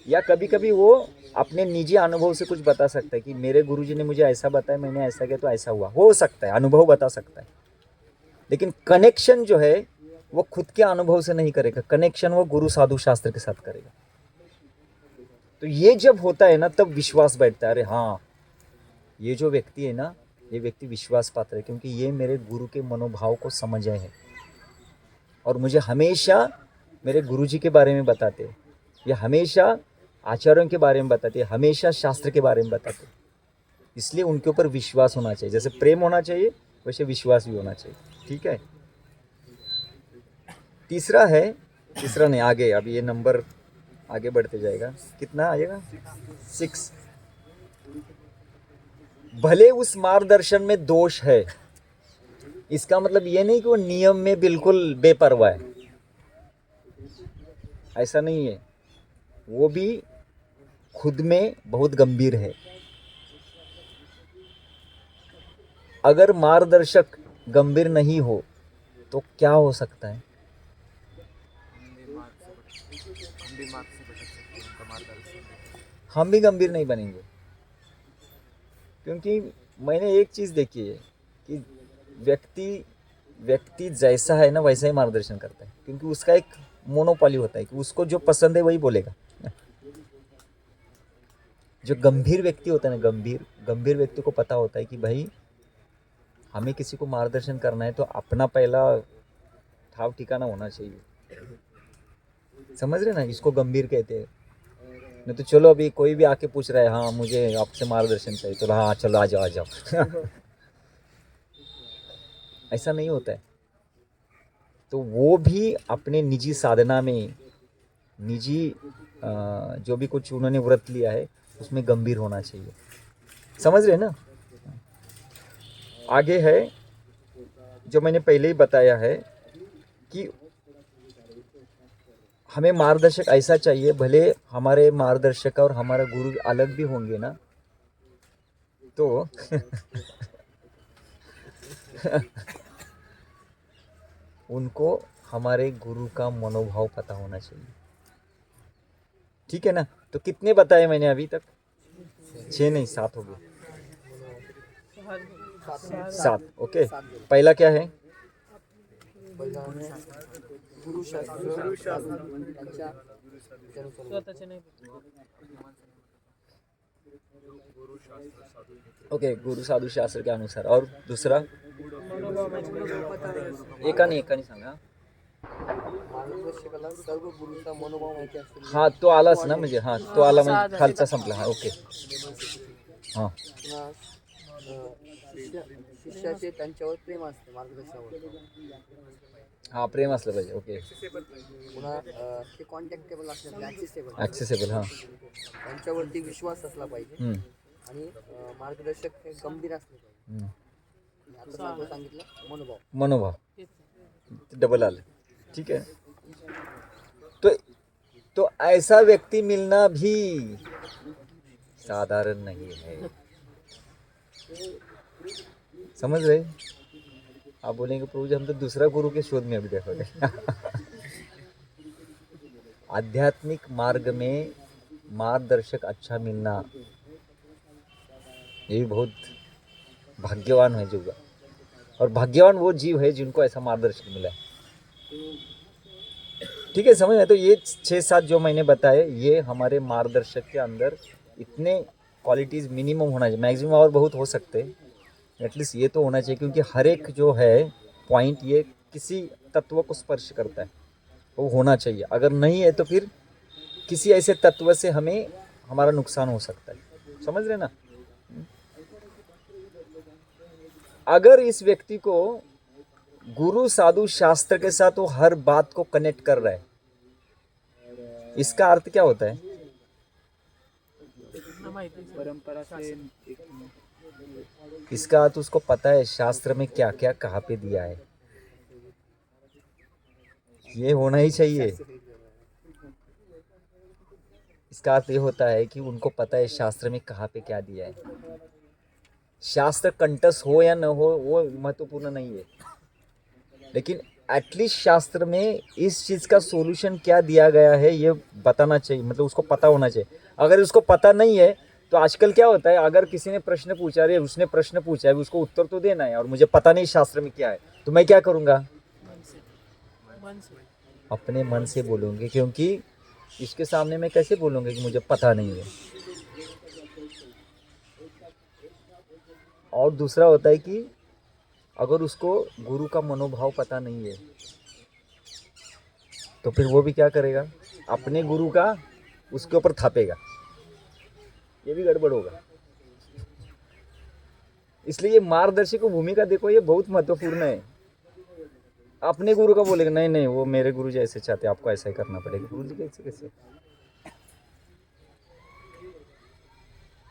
या कभी कभी वो अपने निजी अनुभव से कुछ बता सकता है कि मेरे गुरुजी ने मुझे ऐसा बताया, मैंने ऐसा किया तो ऐसा हुआ, हो सकता है, अनुभव बता सकता है। लेकिन कनेक्शन जो है वो खुद के अनुभव से नहीं करेगा, कनेक्शन वो गुरु साधु शास्त्र के साथ करेगा। तो ये जब होता है ना, तब विश्वास बैठता है, अरे हाँ ये जो व्यक्ति है ना, ये व्यक्ति विश्वास पात्र है, क्योंकि ये मेरे गुरु के मनोभाव को समझ आए हैं, और मुझे हमेशा मेरे गुरुजी के बारे में बताते हैं, ये हमेशा आचार्यों के बारे में बताते हैं, हमेशा शास्त्र के बारे में बताते हैं। इसलिए उनके ऊपर विश्वास होना चाहिए, जैसे प्रेम होना चाहिए वैसे विश्वास भी होना चाहिए, ठीक है। तीसरा है, तीसरा नहीं, आगे अभी ये नंबर आगे बढ़ते जाएगा, कितना आएगा, 6। भले उस मार्गदर्शन में दोष है, इसका मतलब ये नहीं कि वो नियम में बिल्कुल बेपरवाह है, ऐसा नहीं है। वो भी खुद में बहुत गंभीर है। अगर मार्गदर्शक गंभीर नहीं हो तो क्या हो सकता है? हम भी मार्ग से भटक सकते हैं उनका मार्गदर्शन लेकर। हम भी गंभीर नहीं बनेंगे, क्योंकि मैंने एक चीज़ देखी है कि व्यक्ति जैसा है ना वैसा ही मार्गदर्शन करता है, क्योंकि उसका एक मोनोपॉली होता है कि उसको जो पसंद है वही बोलेगा। जो गंभीर व्यक्ति होता है ना, गंभीर व्यक्ति को पता होता है कि भाई हमें किसी को मार्गदर्शन करना है तो अपना पहला ठाव ठिकाना होना चाहिए। समझ रहे ना, इसको गंभीर कहते हैं। नहीं तो चलो अभी कोई भी आके पूछ रहा है हाँ मुझे आपसे मार्गदर्शन चाहिए, तो हाँ चलो आ जाओ आ जाओ। ऐसा नहीं होता है। तो वो भी अपने निजी साधना में, निजी जो भी कुछ उन्होंने व्रत लिया है उसमें गंभीर होना चाहिए। समझ रहे ना? आगे है जो मैंने पहले ही बताया है कि हमें मार्गदर्शक ऐसा चाहिए, भले हमारे मार्गदर्शक और हमारा गुरु अलग भी होंगे ना तो उनको हमारे गुरु का मनोभाव पता होना चाहिए। ठीक है ना? तो कितने बताए मैंने अभी तक? 6 नहीं 7 हो गए। 7 ओके। पहला क्या है? ओके, गुरु साधु शास्त्र के अनुसार। और दूसरा एका नहीं सांगा। मार्गदर्शकाला सर्व गुरूचा मनोभाव माहिती असतो. हाँ तो आलाच ना, म्हणजे हाँ तो आला म्हणजे खालचा संपला. हाँ ओके. हाँ पुन्हा शिष्याचे त्यांच्यावर प्रेम असते मार्गदर्शनावर. हाँ प्रेम असलं पाहिजे. ओके. पुन्हा ते कॉन्टॅक्टेबल असले पाहिजे, ॲक्सेसेबल. हाँ त्यांच्यावरती विश्वास असला पाहिजे आणि मार्गदर्शक हे गंभीर असले पाहिजे. आता सर्व सांगितलं मनोभाव डबल आलं. ठीक है. तो ऐसा व्यक्ति मिलना भी साधारण नहीं है. समझ रहे? आप बोलेंगे प्रभु जी हम तो दूसरा गुरु के शोध में अभी देखोगे. आध्यात्मिक मार्ग में मार्गदर्शक अच्छा मिलना ये भी बहुत भाग्यवान है जो, और भाग्यवान वो जीव है जिनको ऐसा मार्गदर्शक मिला है. ठीक है, समझ में? तो ये 6-7 जो मैंने बताए ये हमारे मार्गदर्शक के अंदर इतने क्वालिटीज़ मिनिमम होना चाहिए. मैक्सिमम और बहुत हो सकते हैं, एटलीस्ट ये तो होना चाहिए, क्योंकि हर एक जो है पॉइंट ये किसी तत्व को स्पर्श करता है, वो होना चाहिए. अगर नहीं है तो फिर किसी ऐसे तत्व से हमें हमारा नुकसान हो सकता है. समझ रहे ना? अगर इस व्यक्ति को गुरु साधु शास्त्र के साथ वो हर बात को कनेक्ट कर रहा है, इसका अर्थ क्या होता है? परंपरा से इसका अर्थ उसको पता है शास्त्र में क्या क्या कहाँ पे दिया है. ये होना ही चाहिए. इसका अर्थ ये होता है कि उनको पता है शास्त्र में कहाँ पे क्या दिया है. शास्त्र कंठस्थ हो या न हो वो महत्वपूर्ण नहीं है, लेकिन एटलीस्ट शास्त्र में इस चीज़ का सॉल्यूशन क्या दिया गया है ये बताना चाहिए, मतलब उसको पता होना चाहिए. अगर उसको पता नहीं है तो आजकल क्या होता है, अगर किसी ने प्रश्न पूछा है, उसने प्रश्न पूछा है, उसको उत्तर तो देना है, और मुझे पता नहीं शास्त्र में क्या है, तो मैं क्या करूँगा? अपने मन से बोलूँगी, क्योंकि इसके सामने मैं कैसे बोलूँगी कि मुझे पता नहीं है. और दूसरा होता है कि अगर उसको गुरु का मनोभाव पता नहीं है तो फिर वो भी क्या करेगा? अपने गुरु का उसके ऊपर थापेगा. ये भी गड़बड़ होगा. इसलिए ये मार्गदर्शक भूमिका देखो, ये बहुत महत्वपूर्ण है. अपने गुरु का बोलेगा नहीं नहीं वो मेरे गुरु जी ऐसे चाहते, आपको ऐसा ही करना पड़ेगा. गुरु जी कैसे कैसे?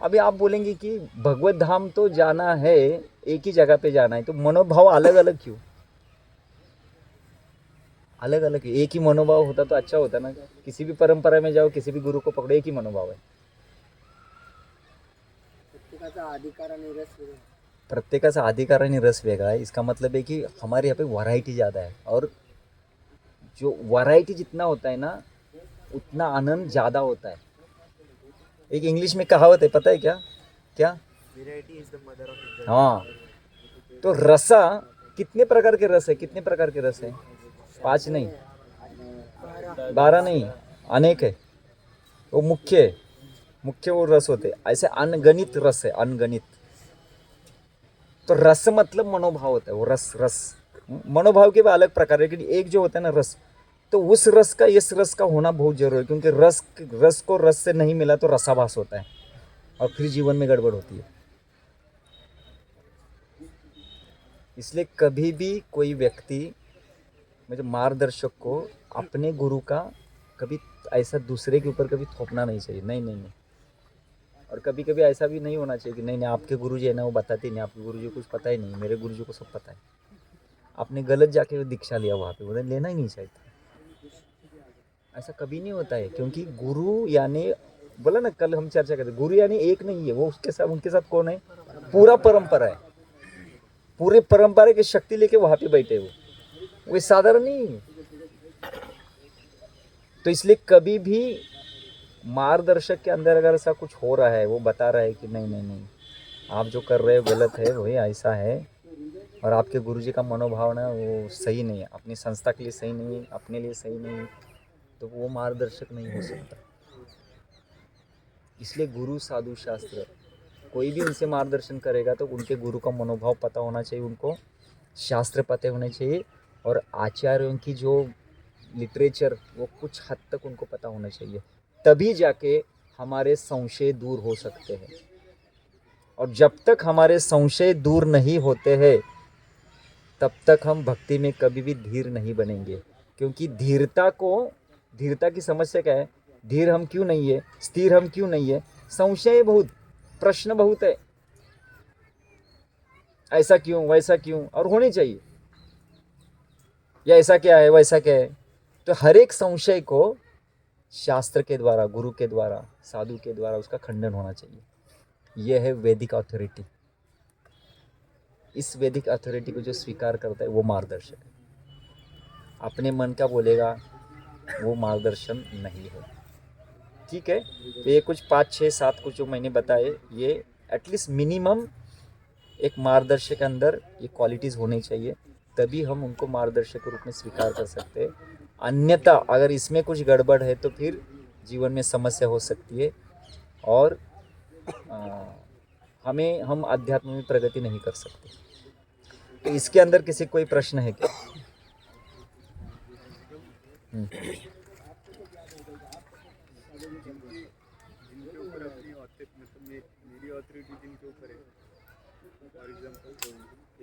अभी आप बोलेंगे कि भगवत धाम तो जाना है, एक ही जगह पे जाना है, तो मनोभाव अलग अलग क्यों? अलग अलग एक ही मनोभाव होता तो अच्छा होता ना। किसी भी परंपरा में जाओ, किसी भी गुरु को पकड़ो, एक ही मनोभाव है। प्रत्येकाचा अधिकार आणि रस वेगळा. प्रत्येकाचा अधिकार आणि रस वेगळा है। इसका मतलब है कि हमारे यहाँ पे वैरायटी ज़्यादा है, और जो वैरायटी जितना होता है ना, उतना आनंद ज़्यादा होता है। एक इंग्लिश में कहावत है, पता है क्या? क्या? Variety is the mother of enjoyment. हाँ, तो रसा कितने प्रकार के रस है? कितने प्रकार के रस है? 5 नहीं, 12 नहीं, अनेक है। वो मुख्य है, मुख्य वो रस होते हैं। ऐसे अनगणित रस है, अनगणित। तो रस मतलब मनोभाव होता है, वो रस रस मनोभाव के भी अलग प्रकार है, लेकिन एक जो होता है ना रस, तो उस रस का इस रस का होना बहुत जरूरी है, क्योंकि रस को रस से नहीं मिला तो रसाभास होता है, और फिर जीवन में गड़बड़ होती है। इसलिए कभी भी कोई व्यक्ति, मुझे मार्गदर्शक को अपने गुरु का कभी ऐसा दूसरे के ऊपर कभी थोपना नहीं चाहिए। नहीं नहीं नहीं। और कभी कभी ऐसा भी नहीं होना चाहिए कि नहीं नहीं आपके गुरुजी है ना, वो बताते ही नहीं, आपके गुरुजी को कुछ पता ही नहीं, मेरे गुरुजी को सब पता है। आपने गलत जाके दीक्षा लिया वहाँ पे, उन्हें लेना ही नहीं चाहिए था। ऐसा कभी नहीं होता है, क्योंकि गुरु यानी, बोला ना कल हम चर्चा करते, गुरु यानी एक नहीं है, वो उसके साथ उनके साथ कौन है? पूरा परंपरा है। पूरे परंपरा की शक्ति लेके वहाँ पे बैठे वो साधारण नहीं है। तो इसलिए कभी भी मार्गदर्शक के अंदर अगर ऐसा कुछ हो रहा है, वो बता रहा है कि नहीं नहीं नहीं, आप जो कर रहे हो गलत है, वही ऐसा है, और आपके गुरुजी का मनोभाव ना वो सही नहीं है, अपनी संस्था के लिए सही नहीं, अपने लिए सही नहीं, तो वो मार्गदर्शक नहीं हो सकता। इसलिए गुरु साधु शास्त्र कोई भी उनसे मार्गदर्शन करेगा तो उनके गुरु का मनोभाव पता होना चाहिए, उनको शास्त्र पता होने चाहिए, और आचार्यों की जो लिटरेचर वो कुछ हद तक उनको पता होना चाहिए। तभी जाके हमारे संशय दूर हो सकते हैं। और जब तक हमारे संशय दूर नहीं होते हैं, तब तक हम भक्ति में कभी भी धीर नहीं बनेंगे। क्योंकि धीरता की समस्या क्या है? धीर हम क्यों नहीं है, स्थिर हम क्यों नहीं है? संशय बहुत, प्रश्न बहुत है, ऐसा क्यों, वैसा क्यों, और होने चाहिए, या ऐसा क्या है, वैसा क्या है। तो हर एक संशय को शास्त्र के द्वारा, गुरु के द्वारा, साधु के द्वारा उसका खंडन होना चाहिए। यह है वैदिक अथॉरिटी। इस वैदिक अथॉरिटी को जो स्वीकार करता है वो मार्गदर्शक है। अपने मन का बोलेगा वो मार्गदर्शन नहीं है। ठीक है, तो ये कुछ 5, 6, 7 कुछ जो मैंने बताए, ये एटलीस्ट मिनिमम एक मार्गदर्शक के अंदर ये क्वालिटीज़ होनी चाहिए, तभी हम उनको मार्गदर्शक के रूप में स्वीकार कर सकते हैं। अन्यथा अगर इसमें कुछ गड़बड़ है तो फिर जीवन में समस्या हो सकती है, और हम अध्यात्म में प्रगति नहीं कर सकते। तो इसके अंदर किसी कोई प्रश्न है क्या? जिनके ऊपर अपनी मतलब मेरी ऑथोरिटी जिनके ऊपर है, फॉर एग्जांपल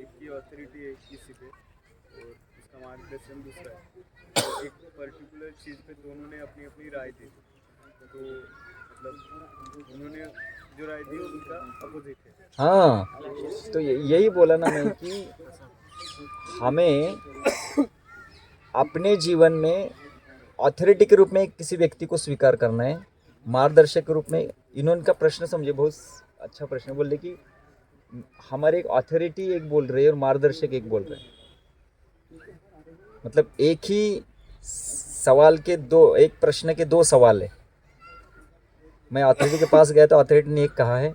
एक की ऑथोरिटी है किसी पे और उसका मार्गदर्शन दूसरा है, तो एक पर्टिकुलर चीज़ पे दोनों ने अपनी अपनी राय दी, तो मतलब उन्होंने जो राय दी उनका अपोजिट है। हाँ, तो यही बोला ना मैं कि हमें अपने जीवन में अथॉरिटी के रूप में किसी व्यक्ति को स्वीकार करना है, मार्गदर्शक के रूप में। इन्होंने का प्रश्न समझे, बहुत अच्छा प्रश्न। बोले कि हमारे एक अथॉरिटी एक बोल रहे हैं और मार्गदर्शक एक बोल रहे हैं, मतलब एक ही सवाल के एक प्रश्न के 2 सवाल है। मैं अथॉरिटी के पास गया तो अथॉरिटी ने एक कहा है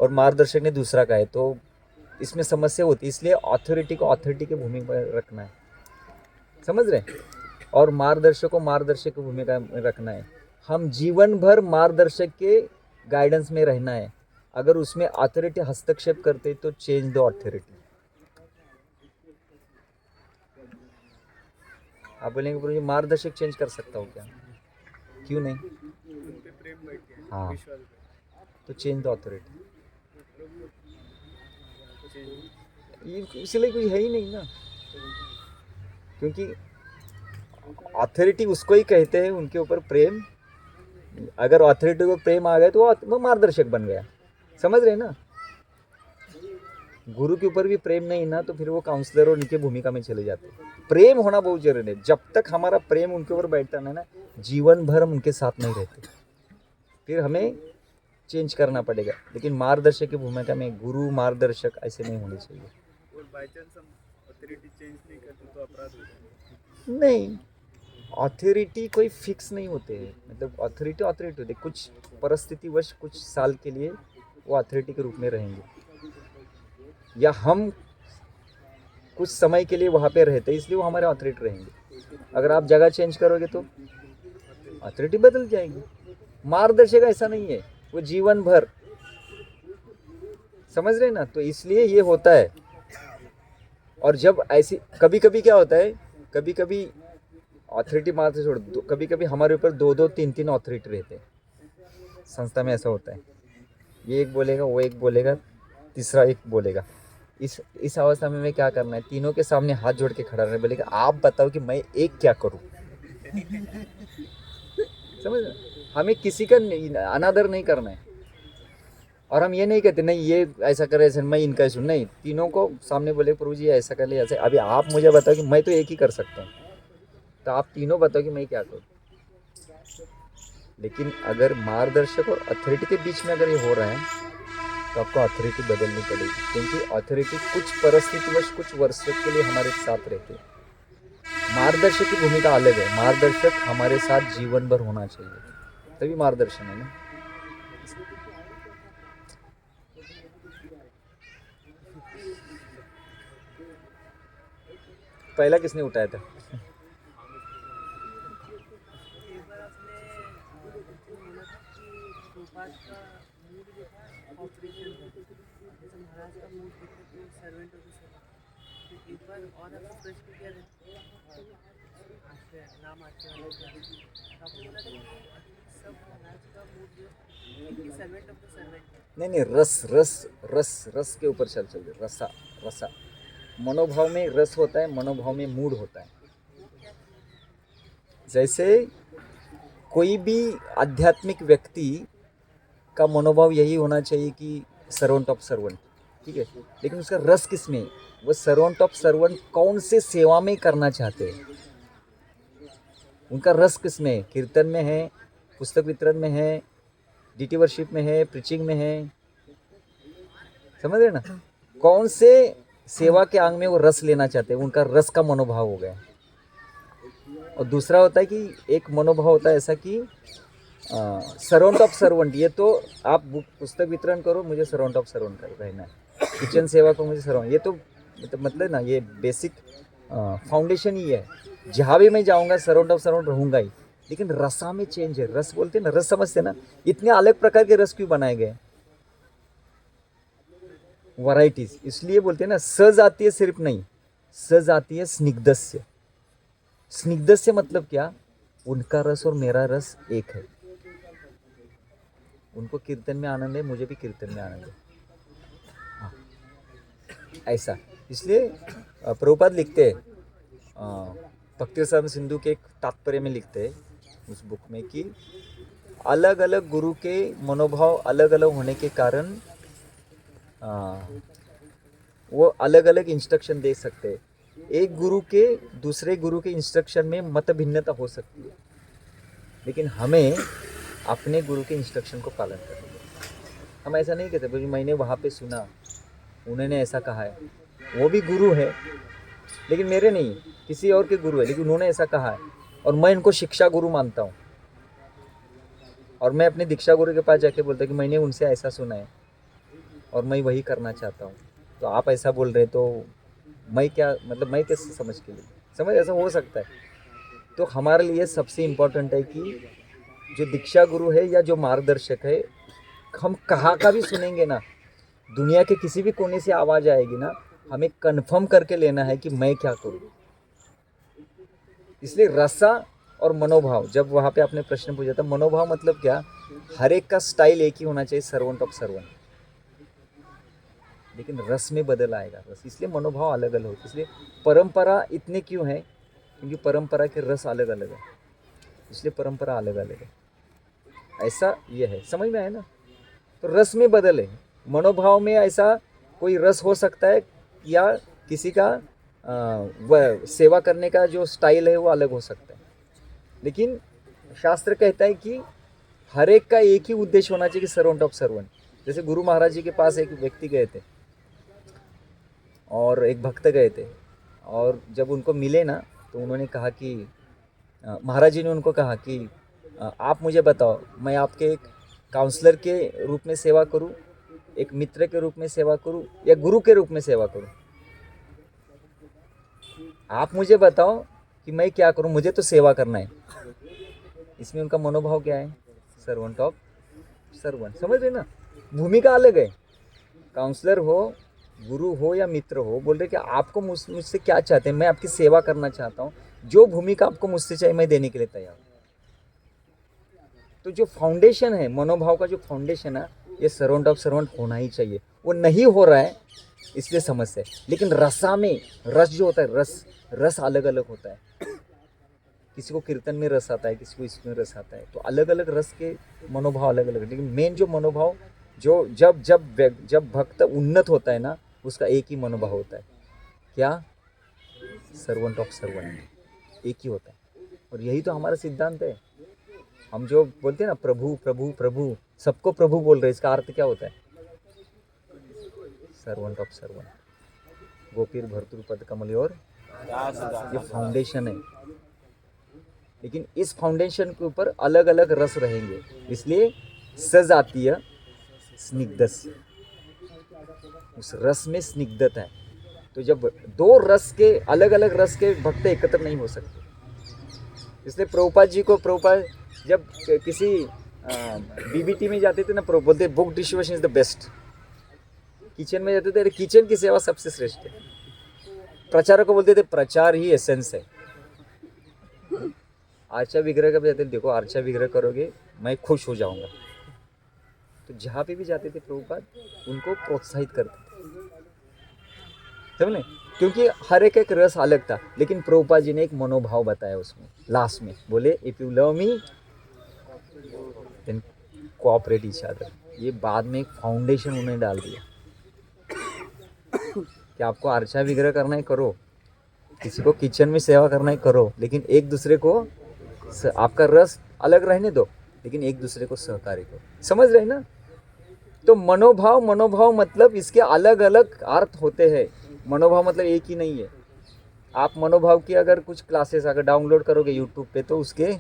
और मार्गदर्शक ने दूसरा कहा है, तो इसमें समस्या होती है। इसलिए अथॉरिटी को अथॉरिटी की भूमिका में रखना है, समझ रहे हैं, और मार्गदर्शक को मार्गदर्शक की भूमिका में रखना है। हम जीवन भर मार्गदर्शक के गाइडेंस में रहना है। अगर उसमें अथॉरिटी हस्तक्षेप करते तो चेंज द अथॉरिटी। आप बोलेंगे गुरुजी मार्गदर्शक चेंज कर सकता हूँ क्या? क्यों नहीं? उन पे प्रेम बैठ गया, हाँ, विश्वास बैठ तो चेंज द अथॉरिटी। गया। इसलिए कोई है ही नहीं ना, क्योंकि अथॉरिटी उसको ही कहते हैं उनके ऊपर प्रेम। अगर अथॉरिटी को प्रेम आ गया तो वो मार्गदर्शक बन गया, समझ रहे हैं ना। गुरु के ऊपर भी प्रेम नहीं ना, तो फिर वो काउंसलर और उनकी भूमिका में चले जाते हैं। प्रेम होना बहुत जरूरी है। जब तक हमारा प्रेम उनके ऊपर बैठता है ना, जीवन भर हम उनके साथ नहीं रहते, फिर हमें चेंज करना पड़ेगा। लेकिन मार्गदर्शक की भूमिका में गुरु मार्गदर्शक ऐसे नहीं होने चाहिए। और बाई चांस हम अथॉरिटी चेंज नहीं करते तो अपराध हो जाएगा। नहीं, अथॉरिटी कोई फिक्स नहीं होते हैं। मतलब अथॉरिटी होती है, कुछ परिस्थितिवश कुछ साल के लिए वो अथॉरिटी के रूप में रहेंगे, या हम कुछ समय के लिए वहाँ पे रहते हैं इसलिए वो हमारे अथॉरिटी रहेंगे। अगर आप जगह चेंज करोगे तो अथॉरिटी बदल जाएगी। मार्गदर्शक ऐसा नहीं है, वो जीवन भर, समझ रहे ना। तो इसलिए ये होता है। और जब ऐसी कभी कभी क्या होता है, कभी कभी अथॉरिटी मात्र छोड़ दो, कभी कभी हमारे ऊपर 2-2, 3-3 अथॉरिटी रहते हैं संस्था में। ऐसा होता है, ये एक बोलेगा, वो एक बोलेगा, तीसरा एक बोलेगा। इस अवस्था में मैं क्या करना है? तीनों के सामने हाथ जोड़ के खड़ा रहना, बोलेगा आप बताओ कि मैं एक क्या करूं। समझ रहे? हमें किसी का अनादर नहीं करना है। और हम ये नहीं कहते नहीं ये ऐसा करे, ऐसा मैं इनका सुन, नहीं, तीनों को सामने बोले प्रभु जी ऐसा कर ले, ऐसा। अभी आप मुझे बताओ कि मैं तो एक ही कर सकता हूँ, तो आप तीनों बताओ कि मैं क्या करूँ। लेकिन अगर मार्गदर्शक और अथॉरिटी के बीच में अगर ये हो रहा है तो आपको अथॉरिटी बदलनी पड़ेगी, क्योंकि अथॉरिटी कुछ परिस्थितिवश कुछ वर्षों के लिए हमारे साथ रहते हैं। मार्गदर्शक की भूमिका अलग है। मार्गदर्शक हमारे साथ जीवन भर होना चाहिए, तभी मार्गदर्शन है ना। पहला किसने उठाया था? नहीं, रस के ऊपर चल रसा रसा। मनोभाव में रस होता है, मनोभाव में मूड होता है। जैसे कोई भी आध्यात्मिक व्यक्ति का मनोभाव यही होना चाहिए कि सर्वेंट ऑफ सर्वेंट, ठीक है। लेकिन उसका रस किस में? वो सर्वेंट ऑफ सर्वेंट कौन से सेवा में करना चाहते हैं, उनका रस किस में? कीर्तन में है, पुस्तक वितरण में है, डीटी वर्शिप में है, प्रीचिंग में है। समझ रहे ना? कौन से सेवा के अंग में वो रस लेना चाहते हैं, उनका रस का मनोभाव हो गया। और दूसरा होता है कि एक मनोभाव होता है ऐसा कि सर्वेंट ऑफ सर्वेंट। ये तो आप पुस्तक वितरण करो, मुझे सर्वेंट ऑफ सर्वेंट रहना है। किचन सेवा को मुझे सर्वेंट, ये तो मतलब ना, ये बेसिक फाउंडेशन ही है। जहाँ भी मैं जाऊँगा सर्वेंट ऑफ सर्वेंट रहूँगा ही। लेकिन रसा में चेंज है। रस बोलते हैं ना, रस समझते ना। इतने अलग प्रकार के रस क्यों बनाए गए? वैरायटीज, इसलिए बोलते हैं ना सजातीय सिर्फ नहीं, सजातीय स्निग्धस्य। स्निग्धस्य मतलब क्या? उनका रस और मेरा रस एक है। उनको कीर्तन में आनंद है, मुझे भी कीर्तन में आनंद है। हाँ, ऐसा। इसलिए प्रभुपाद लिखते हैं भक्ति रसायन सिंधु के एक तात्पर्य में लिखते हैं उस बुक में कि अलग अलग गुरु के मनोभाव अलग अलग होने के कारण वो अलग अलग इंस्ट्रक्शन दे सकते हैं। एक गुरु के दूसरे गुरु के इंस्ट्रक्शन में मत भिन्नता हो सकती है, लेकिन हमें अपने गुरु के इंस्ट्रक्शन को पालन करना है। हम ऐसा नहीं कहते भाई मैंने वहाँ पे सुना, उन्होंने ऐसा कहा है, वो भी गुरु है लेकिन मेरे नहीं, किसी और के गुरु है, लेकिन उन्होंने ऐसा कहा है और मैं इनको शिक्षा गुरु मानता हूँ। और मैं अपने दीक्षा गुरु के पास जाके बोलता हूँ कि मैंने उनसे ऐसा सुना है और मैं वही करना चाहता हूँ, तो आप ऐसा बोल रहे तो मैं क्या, मतलब मैं कैसे समझ के लिए समझ, ऐसा हो सकता है। तो हमारे लिए सबसे इम्पोर्टेंट है कि जो दीक्षा गुरु है या जो मार्गदर्शक है, हम कहाँ का भी सुनेंगे ना, दुनिया के किसी भी कोने से आवाज़ आएगी ना, हमें कन्फर्म करके लेना है कि मैं क्या करूँ। इसलिए रसा और मनोभाव, जब वहाँ पे आपने प्रश्न पूछा था मनोभाव मतलब क्या, हर एक का स्टाइल एक ही होना चाहिए, सर्वेंट ऑफ सर्वेंट, लेकिन रस में बदल आएगा रस। इसलिए मनोभाव अलग अलग होते। इसलिए परंपरा इतने क्यों है, क्योंकि परंपरा के रस अलग अलग है, इसलिए परंपरा अलग अलग है। ऐसा ये है, समझ में आया ना। तो रस में बदल है, मनोभाव में ऐसा कोई रस हो सकता है या किसी का वह सेवा करने का जो स्टाइल है वो अलग हो सकता है, लेकिन शास्त्र कहता है कि हर एक का एक ही उद्देश्य होना चाहिए कि सर्वेंट ऑफ सर्वेंट। जैसे गुरु महाराज जी के पास एक व्यक्ति गए थे और एक भक्त गए थे, और जब उनको मिले ना तो उन्होंने कहा कि महाराज जी ने उनको कहा कि आप मुझे बताओ, मैं आपके एक काउंसलर के रूप में सेवा करूं, एक मित्र के रूप में सेवा करूं, या गुरु के रूप में सेवा करूं? आप मुझे बताओ कि मैं क्या करूं, मुझे तो सेवा करना है। इसमें उनका मनोभाव क्या है? Servant of servant. समझ रहे ना, भूमिका अलग है। काउंसलर हो, गुरु हो या मित्र हो, बोल रहे कि आपको मुझसे क्या चाहते हैं, मैं आपकी सेवा करना चाहता हूँ, जो भूमिका आपको मुझसे चाहिए मैं देने के लिए तैयार हूँ। तो जो फाउंडेशन है, मनोभाव का जो फाउंडेशन है, ये सर्वेंट ऑफ सर्वेंट होना ही चाहिए। वो नहीं हो रहा है इसलिए समस्या है। लेकिन रसा में रस जो होता है, रस अलग अलग होता है। किसी को कीर्तन में रस आता है, किसी को इसमें रस आता है, तो अलग अलग रस के मनोभाव अलग अलग है। लेकिन मेन जो मनोभाव जो जब भक्त उन्नत होता है ना, उसका एक ही मनोभाव होता है, क्या? सर्वेंट ऑफ सर्वेंट, एक ही होता है। और यही तो हमारा सिद्धांत है। हम जो बोलते हैं ना प्रभु प्रभु प्रभु, सबको प्रभु बोल रहे हैं, इसका अर्थ क्या होता है? Servant of servant. गोपीर भर्तृ पद कमल और ये फाउंडेशन है। लेकिन इस फाउंडेशन के ऊपर अलग अलग रस रहेंगे, इसलिए सजातीय स्निग्धस्य, उस रस में स्निग्धता है। तो जब दो रस के अलग अलग रस के भक्त एकत्र नहीं हो सकते, इसलिए प्रभुपाद जी को, प्रभुपाद जब किसी बीबीटी में जाते थे ना, बोलते book distribution is the best. Kitchen में जाते थे, किचन की सेवा सबसे श्रेष्ठ है। प्रचारक को बोलते थे प्रचार ही एसेंस है। आर्चा विग्रह का भी जाते थे, देखो आर्चा विग्रह करोगे मैं खुश हो जाऊंगा। तो जहाँ पे भी जाते थे प्रभुपाद उनको प्रोत्साहित करते थे, समझे? क्योंकि हर एक रस अलग था। लेकिन प्रभुपाद जी ने एक मनोभाव बताया उसमें, लास्ट में बोले if you love me then cooperate each other. ये बाद में एक फाउंडेशन उन्होंने डाल दिया कि आपको अर्चा विग्रह करना है करो, किसी को किचन में सेवा करना है करो, लेकिन एक दूसरे को, आपका रस अलग रहने दो, लेकिन एक दूसरे को सहकार्य करो। समझ रहे ना? तो मनोभाव मतलब इसके अलग अलग अर्थ होते हैं। मनोभाव मतलब एक ही नहीं है। आप मनोभाव की अगर कुछ क्लासेस अगर डाउनलोड करोगे यूट्यूब पे तो उसके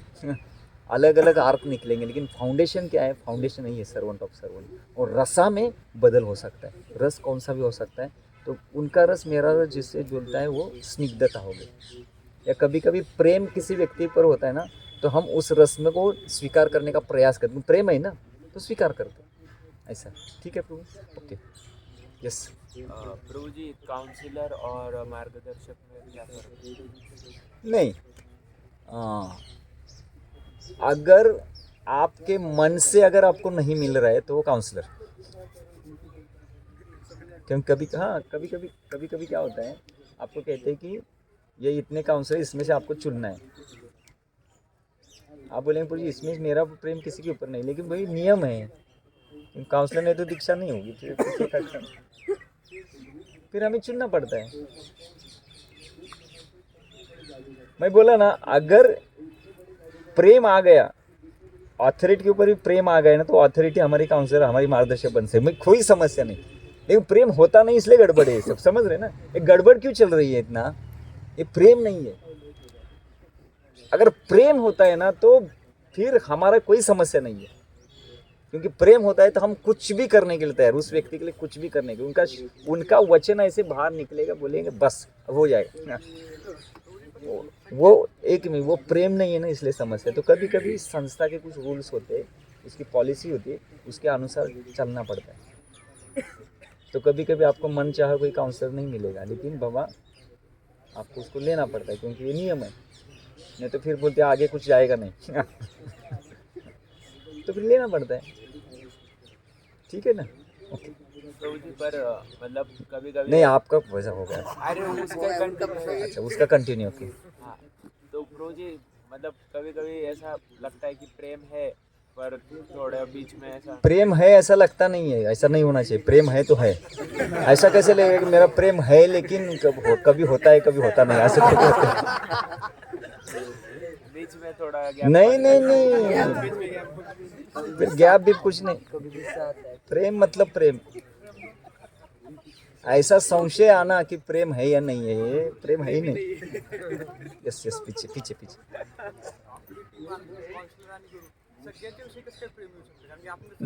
अलग अलग अर्थ निकलेंगे। लेकिन फाउंडेशन क्या है? फाउंडेशन नहीं है सर्वेंट ऑफ सर्वेंट। और रसा में बदल हो सकता है, रस कौन सा भी हो सकता है। तो उनका रस मेरा रस जिससे जुड़ता है वो स्निग्धता हो गई। या कभी कभी प्रेम किसी व्यक्ति पर होता है ना, तो हम उस रस में को स्वीकार करने का प्रयास करते हैं। प्रेम है ना तो स्वीकार करते हैं, ऐसा। ठीक है प्रभु? Okay, yes. प्रभु जी, काउंसलर और मार्गदर्शक में क्या फर्क है? नहीं, अगर आपके मन से अगर आपको नहीं मिल रहा है तो वो काउंसलर। क्योंकि कभी कभी क्या होता है, आपको कहते हैं कि ये इतने काउंसलर, इसमें से आपको चुनना है। आप बोलेंगे प्रभु जी इसमें मेरा प्रेम किसी के ऊपर नहीं, लेकिन भाई नियम है, काउंसलर ने तो दीक्षा नहीं होगी, फिर हमें चुनना पड़ता है। मैं बोला ना, अगर प्रेम आ गया, अथॉरिटी के ऊपर भी प्रेम आ गया ना, तो अथॉरिटी हमारी काउंसलर, हमारी मार्गदर्शक बन सकती है, कोई समस्या नहीं। लेकिन प्रेम होता नहीं, इसलिए गड़बड़ है सब। समझ रहे ना? ये गड़बड़ क्यों चल रही है इतना? ये प्रेम नहीं है। अगर प्रेम होता है ना तो फिर हमारा कोई समस्या नहीं है, क्योंकि प्रेम होता है तो हम कुछ भी करने के लिए तैयार, उस व्यक्ति के लिए कुछ भी करने के लिए। उनका वचन ऐसे बाहर निकलेगा, बोलेंगे बस हो जाएगा। वो एक में वो प्रेम नहीं है ना, इसलिए समस्या। तो कभी कभी संस्था के कुछ रूल्स होते हैं, उसकी पॉलिसी होती है, उसके अनुसार चलना पड़ता है। तो कभी कभी आपको मन चाहे कोई काउंसलर नहीं मिलेगा, लेकिन बाबा आपको उसको लेना पड़ता है, क्योंकि ये नियम है। नहीं तो फिर बोलते आगे कुछ जाएगा नहीं तो फिर लेना पड़ता है। ठीक है ना? ओके। प्रभु जी, पर मतलब कभी कभी नहीं, आपका वैसा हो गया। अरे उसका अच्छा, उसका कंटिन्यू। ओके। हाँ, तो प्रभु जी मतलब कभी कभी ऐसा लगता है कि प्रेम है पर थोड़ा बीच में ऐसा प्रेम है ऐसा लगता नहीं है, ऐसा नहीं होना चाहिए। प्रेम है तो है, ऐसा कैसे लगेगा कि मेरा प्रेम है लेकिन कभी होता है कभी होता नहीं, ऐसे थोड़ी होता है। बीच में थोड़ा गैप नहीं नहीं नहीं, फिर गैप भी कुछ नहीं। कभी गुस्सा आता है। प्रेम मतलब प्रेम। ऐसा संशय आना कि प्रेम है या नहीं है, ये प्रेम है ही नहीं। यस यस, पीछे पीछे पीछे।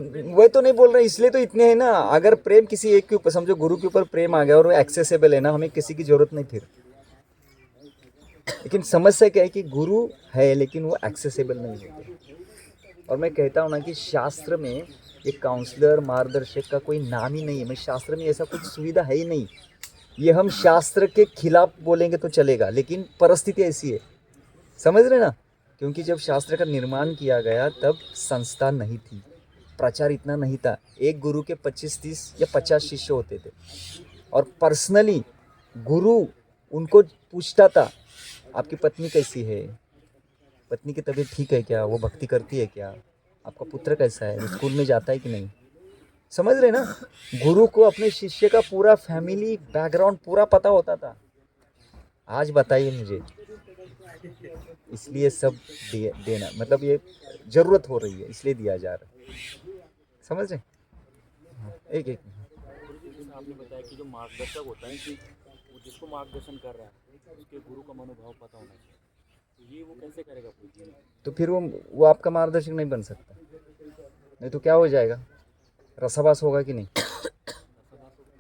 वही तो नहीं बोल रहे, इसलिए तो इतने हैं ना। अगर प्रेम किसी एक के ऊपर, समझो गुरु के ऊपर प्रेम आ गया और वो एक्सेसिबल है ना, हमें किसी की जरूरत नहीं फिर। लेकिन समस्या क्या है कि गुरु है लेकिन वो एक्सेसिबल नहीं होते। और मैं कहता हूँ ना कि शास्त्र में एक काउंसलर मार्गदर्शक का कोई नाम ही नहीं है। मैं शास्त्र में ऐसा कुछ सुविधा है ही नहीं। ये हम शास्त्र के खिलाफ बोलेंगे तो चलेगा, लेकिन परिस्थिति ऐसी है, समझ रहे ना। क्योंकि जब शास्त्र का निर्माण किया गया तब संस्था नहीं थी, प्रचार इतना नहीं था। एक गुरु के 25-30 या 50 शिष्य होते थे, और पर्सनली गुरु उनको पूछता था आपकी पत्नी कैसी है, पत्नी की तबीयत ठीक है क्या, वो भक्ति करती है क्या, आपका पुत्र कैसा है, वो स्कूल में जाता है कि नहीं। समझ रहे ना, गुरु को अपने शिष्य का पूरा फैमिली बैकग्राउंड पूरा पता होता था। आज बताइए मुझे, इसलिए सब देना मतलब ये जरूरत हो रही है, इसलिए दिया जा रहा है। समझ रहे? एक एक जैसे आपने बताया कि जो मार्गदर्शक होता है कि वो जिसको मार्गदर्शन कर रहा है उसके गुरु का मनोभाव पता होना चाहिए, तो ये वो कैसे करेगा कोई जी? तो फिर वो आपका मार्गदर्शक नहीं बन सकता। नहीं तो क्या हो जाएगा, रसाभास होगा कि नहीं।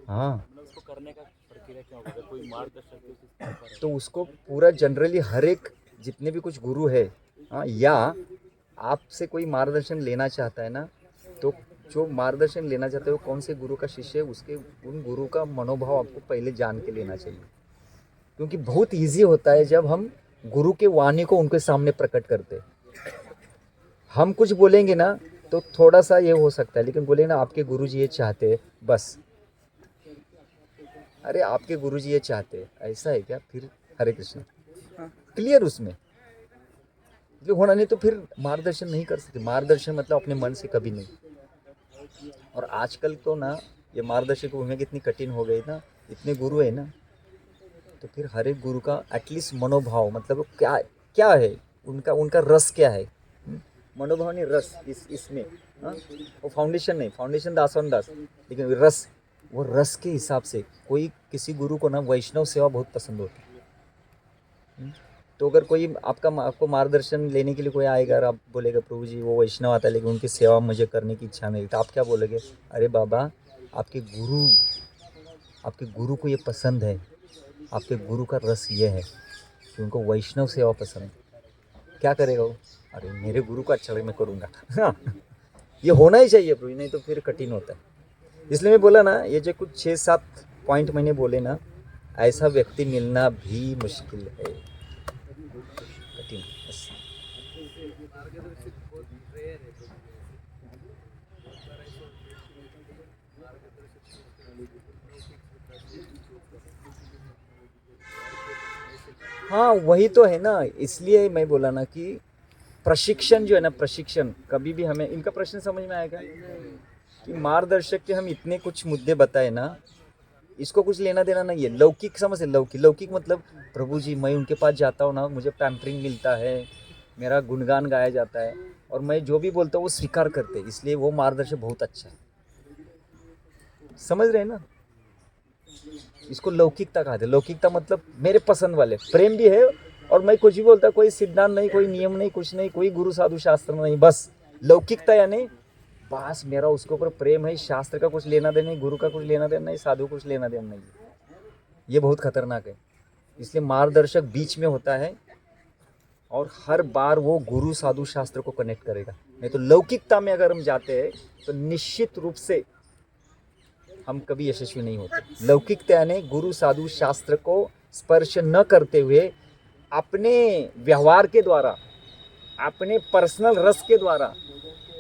हाँ, मतलब उसको करने का प्रक्रिया क्या होगा? कोई मार्गदर्शक उस स्तर पर है तो उसको पूरा जनरली हर एक जितने भी कुछ गुरु है, हाँ, या आपसे कोई मार्गदर्शन लेना चाहता है ना, तो जो मार्गदर्शन लेना चाहता है वो कौन से गुरु का शिष्य है, उसके उन गुरु का मनोभाव आपको पहले जान के लेना चाहिए। क्योंकि बहुत इजी होता है जब हम गुरु के वाणी को उनके सामने प्रकट करते हैं। हम कुछ बोलेंगे ना तो थोड़ा सा ये हो सकता है, लेकिन बोले ना आपके गुरुजी ये चाहते हैं, बस अरे आपके गुरुजी ये चाहते हैं, ऐसा है क्या, फिर हरे कृष्ण क्लियर उसमें जो होना। नहीं तो फिर मार्गदर्शन नहीं कर सकते। मार्गदर्शन मतलब अपने मन से कभी नहीं। और आजकल तो ना ये मार्गदर्शक भूमिका कितनी कठिन हो गई ना, इतने गुरु है ना, तो फिर हर एक गुरु का एटलीस्ट मनोभाव मतलब क्या क्या है, उनका रस क्या है। मनोभाव नहीं, रस इसमें, हाँ, वो फाउंडेशन नहीं, फाउंडेशन दासवान दास, लेकिन रस, वो रस के हिसाब से कोई किसी गुरु को ना वैष्णव सेवा बहुत पसंद होती है। तो अगर कोई आपको मार्गदर्शन लेने के लिए कोई आएगा और आप बोलेगा प्रभु जी वो वैष्णव आता है लेकिन उनकी सेवा मुझे करने की इच्छा नहीं, तो आप क्या बोलोगे, अरे बाबा आपके गुरु को ये पसंद है, आपके गुरु का रस ये है कि उनको वैष्णव सेवा पसंद है, क्या करेगा वो, अरे मेरे गुरु को अच्छा लगे मैं करूँगा। हाँ, ये होना ही चाहिए प्रभु, नहीं तो फिर कठिन होता है। इसलिए मैं बोला ना, ये जो कुछ 6-7 पॉइंट मैंने बोले ना, ऐसा व्यक्ति मिलना भी मुश्किल है, कठिन। बस हाँ वही तो है ना, इसलिए मैं बोला ना कि प्रशिक्षण जो है ना, प्रशिक्षण कभी भी हमें, इनका प्रश्न समझ में आएगा कि मार्गदर्शक के हम इतने कुछ मुद्दे बताए ना, इसको कुछ लेना देना नहीं है। लौकिक समझ है, लौकिक मतलब प्रभु जी मैं उनके पास जाता हूँ ना, मुझे पैम्परिंग मिलता है, मेरा गुणगान गाया जाता है, और मैं जो भी बोलता हूँ वो स्वीकार करते हैं, इसलिए वो मार्गदर्शक बहुत अच्छा है। समझ रहे हैं ना, इसको लौकिकता कहते हैं। लौकिकता मतलब मेरे पसंद वाले, प्रेम भी है और मैं कुछ भी बोलता, कोई सिद्धांत नहीं, कोई नियम नहीं, कुछ नहीं, कोई गुरु साधु शास्त्र नहीं, बस लौकिकता यानी बस मेरा उसके ऊपर प्रेम है, शास्त्र का कुछ लेना देना नहीं, गुरु का कुछ लेना देना नहीं, साधु कुछ लेना देना नहीं। ये बहुत खतरनाक है। इसलिए मार्गदर्शक बीच में होता है और हर बार वो गुरु साधु शास्त्र को कनेक्ट करेगा। नहीं तो लौकिकता में अगर हम जाते हैं तो निश्चित रूप से हम कभी यशस्वी नहीं होते। लौकिकता यानी गुरु साधु शास्त्र को स्पर्श न करते हुए अपने व्यवहार के द्वारा, अपने पर्सनल रस के द्वारा,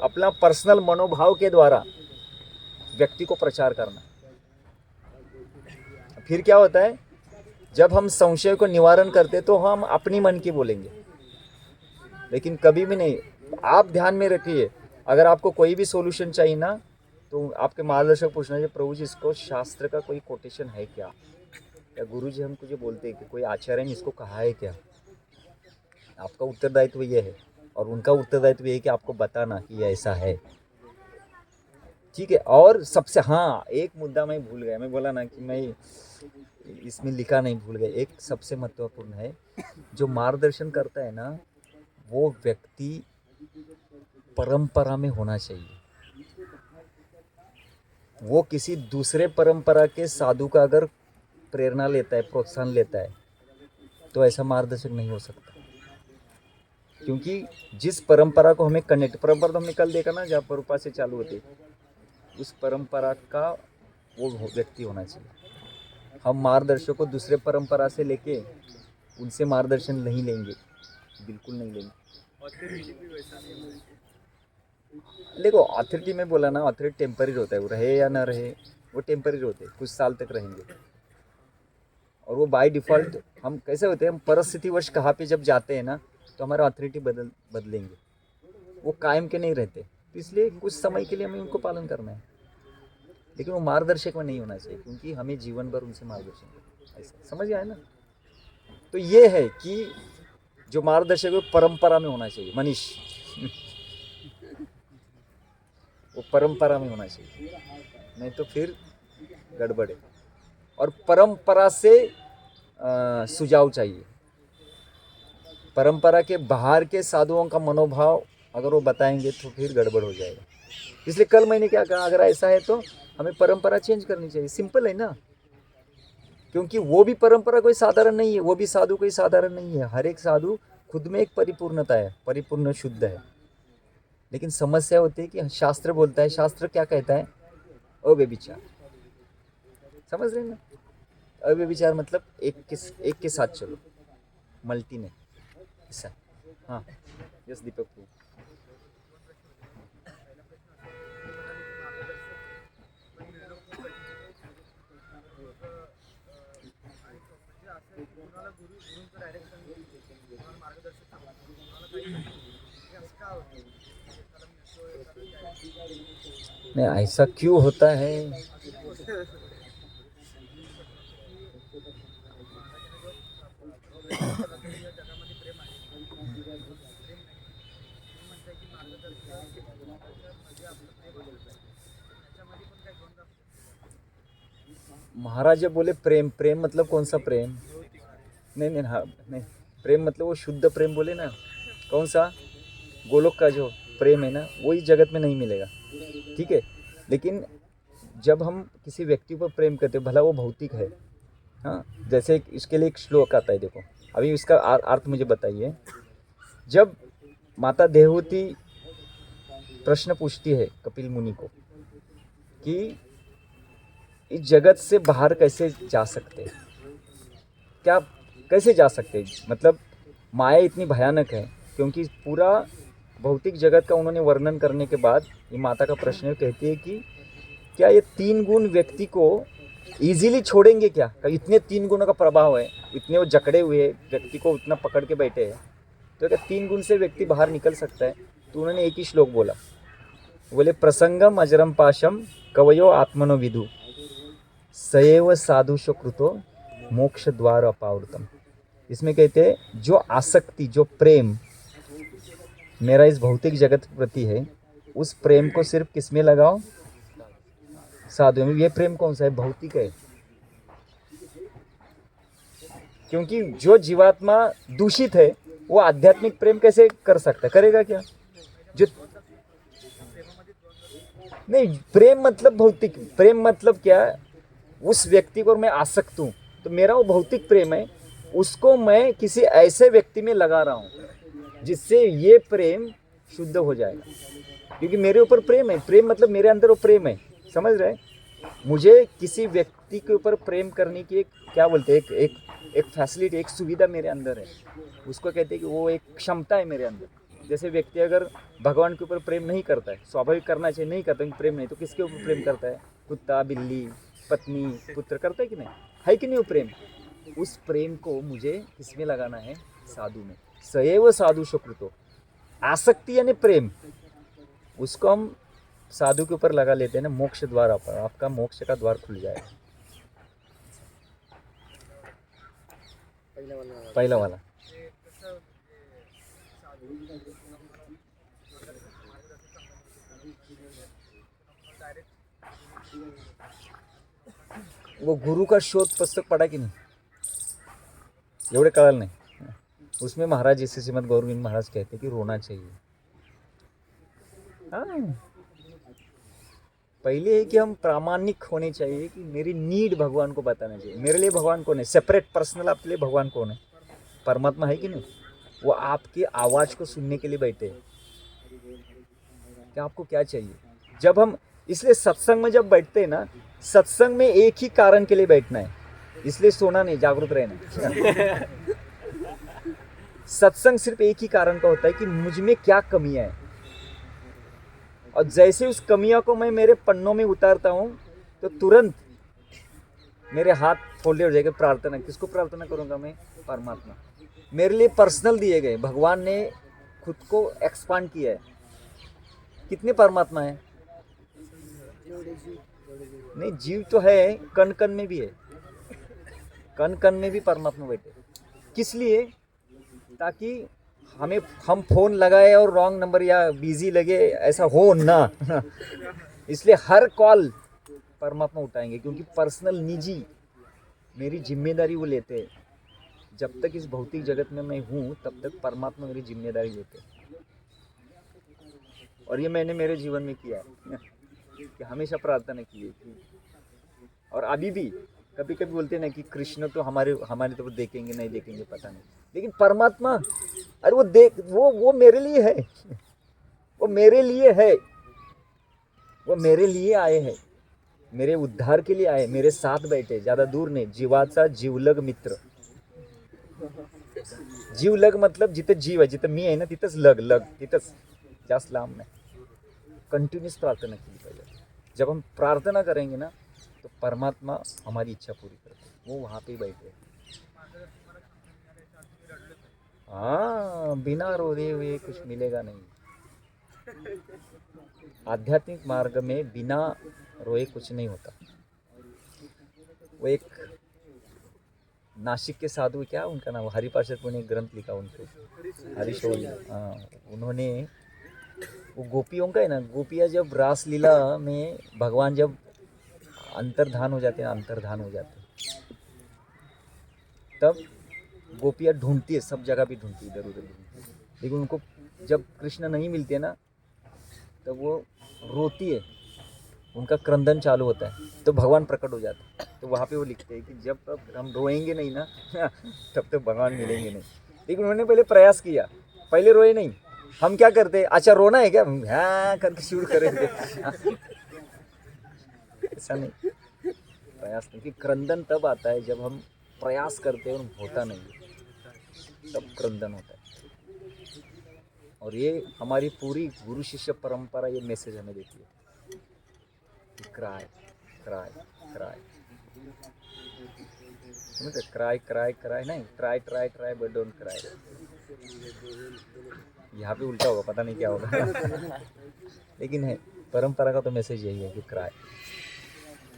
अपना पर्सनल मनोभाव के द्वारा व्यक्ति को प्रचार करना। फिर क्या होता है, जब हम संशय को निवारण करते तो हम अपनी मन की बोलेंगे, लेकिन कभी भी नहीं। आप ध्यान में रखिए, अगर आपको कोई भी सॉल्यूशन चाहिए ना, तो आपके मार्गदर्शक पूछना चाहिए, प्रभु जी इसको शास्त्र का कोई कोटेशन है क्या, या गुरु जी हमको जो बोलते हैं कि कोई आचार्य ने इसको कहा है क्या। आपका उत्तरदायित्व ये है, और उनका उत्तरदायित्व ये है कि आपको बताना कि ये ऐसा है। ठीक है। और सबसे, हाँ, एक मुद्दा मैं भूल गया, मैं बोला ना कि मैं इसमें लिखा नहीं, भूल गया, एक सबसे महत्वपूर्ण है, जो मार्गदर्शन करता है ना वो व्यक्ति परंपरा में होना चाहिए। वो किसी दूसरे परंपरा के साधु का अगर प्रेरणा लेता है, प्रोत्साहन लेता है, तो ऐसा मार्गदर्शक नहीं हो सकता। क्योंकि जिस परंपरा को हमें कनेक्ट, परंपरा तो हमने कल देखा ना, जहाँ परंपरा से चालू होती, उस परंपरा का वो व्यक्ति होना चाहिए। हम मार्गदर्शक को दूसरे परंपरा से लेके उनसे मार्गदर्शन नहीं लेंगे, बिल्कुल नहीं लेंगे। ऑथोरिटी भी वैसा नहीं होना चाहिए। देखो, अथॉरिटी में बोला ना, अथॉरिटी टेम्पररी होता है, वो रहे या ना रहे वो टेम्पररी होते हैं, कुछ साल तक रहेंगे। और वो बाय डिफ़ॉल्ट हम कैसे होते हैं, हम परिस्थितिवश कहाँ पे जब जाते हैं ना, तो हमारा अथॉरिटी बदलेंगे, वो कायम के नहीं रहते। तो इसलिए कुछ समय के लिए हमें उनको पालन करना है, लेकिन वो मार्गदर्शक में नहीं होना चाहिए, क्योंकि हमें जीवन भर उनसे मार्गदर्शन करना है। ऐसा समझ आया ना। तो ये है कि जो मार्गदर्शक है परंपरा में होना चाहिए। मनीष वो परंपरा में होना चाहिए, नहीं तो फिर गड़बड़ है। और परंपरा से सुझाव चाहिए। परंपरा के बाहर के साधुओं का मनोभाव अगर वो बताएंगे तो फिर गड़बड़ हो जाएगा। इसलिए कल मैंने क्या कहा, अगर ऐसा है तो हमें परंपरा चेंज करनी चाहिए। सिंपल है ना, क्योंकि वो भी परंपरा कोई साधारण नहीं है, वो भी साधु कोई साधारण नहीं है। हर एक साधु खुद में एक परिपूर्णता है, परिपूर्ण शुद्ध है। लेकिन समस्या होती है कि शास्त्र बोलता है, शास्त्र क्या कहता है, अव्यभिचार। समझ रहे हैं ना, अव्यभिचार मतलब एक के साथ चलो, मल्टी नहीं, ऐसा। हाँ यस दीपक प्रो। नहीं, ऐसा क्यों होता है? महाराज जब बोले प्रेम, प्रेम मतलब कौन सा प्रेम? नहीं नहीं, हाँ नहीं, प्रेम मतलब वो शुद्ध प्रेम बोले ना, कौन सा? गोलोक का जो प्रेम है ना, वही जगत में नहीं मिलेगा। ठीक है। लेकिन जब हम किसी व्यक्ति पर प्रेम करते हैं, भला वो भौतिक है, हाँ, जैसे इसके लिए एक श्लोक आता है, देखो अभी इसका अर्थ मुझे बताइए। जब माता देवहूति प्रश्न पूछती है कपिल मुनि को कि इस जगत से बाहर कैसे जा सकते हैं, क्या कैसे जा सकते हैं, मतलब माया इतनी भयानक है। क्योंकि पूरा भौतिक जगत का उन्होंने वर्णन करने के बाद ये माता का प्रश्न है, कहती है कि क्या ये 3 गुण व्यक्ति को इजीली छोड़ेंगे क्या? इतने 3 गुणों का प्रभाव है, इतने वो जकड़े हुए व्यक्ति को उतना पकड़ के बैठे हैं, तो क्या 3 गुण से व्यक्ति बाहर निकल सकता है? तो उन्होंने एक ही श्लोक बोला, बोले प्रसंगम अजरम पाशम कवयो आत्मनो विदु सएव साधुषो कृतो मोक्ष द्वार अपावृतम। इसमें कहते हैं जो आसक्ति, जो प्रेम मेरा इस भौतिक जगत के प्रति है, उस प्रेम को सिर्फ किस में लगाओ? साधु में। ये प्रेम कौन सा है? भौतिक है। क्योंकि जो जीवात्मा दूषित है वो आध्यात्मिक प्रेम कैसे कर सकता है? करेगा क्या? जो नहीं, प्रेम मतलब भौतिक प्रेम मतलब क्या? उस व्यक्ति को मैं आसक्त हूँ, तो मेरा वो भौतिक प्रेम है, उसको मैं किसी ऐसे व्यक्ति में लगा रहा हूँ जिससे ये प्रेम शुद्ध हो जाएगा। क्योंकि मेरे ऊपर प्रेम है, प्रेम मतलब मेरे अंदर वो प्रेम है। समझ रहे हैं? मुझे किसी व्यक्ति के ऊपर प्रेम करने की एक क्या बोलते हैं, एक फैसिलिटी, एक सुविधा मेरे अंदर है, उसको कहते हैं कि वो एक क्षमता है मेरे अंदर। जैसे व्यक्ति अगर भगवान के ऊपर प्रेम नहीं करता है, स्वाभाविक करना चाहिए, नहीं करता, प्रेम नहीं, तो किसके ऊपर प्रेम करता है? कुत्ता, बिल्ली, पत्नी, पुत्र, करता है कि नहीं? है कि नहीं वो प्रेम? उस प्रेम को मुझे किसमें लगाना है? साधु में। सएव साधु सुकृतो। आसक्ति यानी प्रेम, उसको हम साधु के ऊपर लगा लेते हैं ना, मोक्ष द्वार पर, आपका मोक्ष का द्वार खुल जाएगा। पहला वाला वो गुरु का शोध पुस्तक पढ़ा कि नहीं? एवढे कळालं नाही। उसमें महाराज जैसे श्रीमद गौरविंद महाराज कहते हैं कि रोना चाहिए। हाँ, पहले है कि हम प्रामाणिक होने चाहिए कि मेरी नीड भगवान को बताना चाहिए। मेरे लिए भगवान कौन है? सेपरेट पर्सनल आपके लिए भगवान कौन है? परमात्मा है कि नहीं? वो आपकी आवाज़ को सुनने के लिए बैठे हैं कि आपको क्या चाहिए। जब हम इसलिए सत्संग में जब बैठते हैं ना, सत्संग में एक ही कारण के लिए बैठना है, इसलिए सोना नहीं, जागरूक रहना। सत्संग सिर्फ एक ही कारण का होता है कि मुझ में क्या कमियां हैं, और जैसे उस कमियों को मैं मेरे पन्नों में उतारता हूं तो तुरंत मेरे हाथ फोल्डे हो जाएंगे। प्रार्थना, किसको प्रार्थना करूंगा मैं? परमात्मा। मेरे लिए पर्सनल दिए गए, भगवान ने खुद को एक्सपांड किया है। कितने परमात्मा है? नहीं, जीव तो है, कण कण में भी है, कण कण में भी परमात्मा बैठे। किस लिए? ताकि हम फोन लगाए और रॉन्ग नंबर या बिजी लगे, ऐसा हो ना। इसलिए हर कॉल परमात्मा उठाएंगे, क्योंकि पर्सनल, निजी मेरी जिम्मेदारी वो लेते हैं। जब तक इस भौतिक जगत में मैं हूँ तब तक परमात्मा मेरी जिम्मेदारी लेते हैं। और ये मैंने मेरे जीवन में किया है कि हमेशा प्रार्थना की है कि, और अभी भी कभी कभी बोलते हैं ना कि कृष्ण तो हमारे तो देखेंगे नहीं देखेंगे पता नहीं, लेकिन परमात्मा, अरे वो मेरे लिए है, वो मेरे लिए है, वो मेरे लिए आए हैं, मेरे उद्धार के लिए आए, मेरे साथ बैठे, ज़्यादा दूर नाही। जीवाचा जीवलग मित्र। जीवलग मतलब जिथं जीव आहे, जिथं मी आहे ना तिथंच लग, तिथंच, जास्त लांब नाही। कंटिन्यूस प्रार्थना केली पाहिजे। जब हम प्रार्थना करेंगे ना तो परमात्मा हमारी इच्छा पूरी करते हैं, वो वहाँ पे ही बैठे हैं। हाँ, बिना रोए हुए कुछ मिलेगा नहीं। आध्यात्मिक मार्ग में बिना रोए कुछ नहीं होता। वो एक नासिक के साधु, क्या उनका नाम, हरिपार्षद ने एक ग्रंथ लिखा उनके, हरीश। हाँ, उन्होंने वो गोपियों का है ना, गोपियाँ जब रासलीला में भगवान जब अंतर्धान हो जाते हैं, तब गोपियाँ ढूंढती है, सब जगह भी ढूंढती है, इधर उधर ढूंढती है, लेकिन उनको जब कृष्ण नहीं मिलते ना तब वो रोती है, उनका क्रंदन चालू होता है, तो भगवान प्रकट हो जाते हैं। तो वहाँ पे वो लिखते हैं कि जब तक हम रोएंगे नहीं ना तब तक भगवान मिलेंगे नहीं। लेकिन उन्होंने पहले प्रयास किया, पहले रोए नहीं। हम क्या करते, अच्छा रोना है क्या, हाँ करके शुरू करेंगे। ऐसा नहीं, प्रयास नहीं, कि क्रंदन तब आता है जब हम प्रयास करते हैं और होता नहीं, तब क्रंदन होता है। और ये हमारी पूरी गुरु शिष्य परंपरा ये मैसेज हमें देती है कि क्राई क्राई क्राई, समझते? क्राई क्राई क्राई नहीं, try try try but don't cry. यहाँ पे उल्टा होगा, पता नहीं क्या होगा। लेकिन है, परंपरा का तो मैसेज यही है कि क्राई।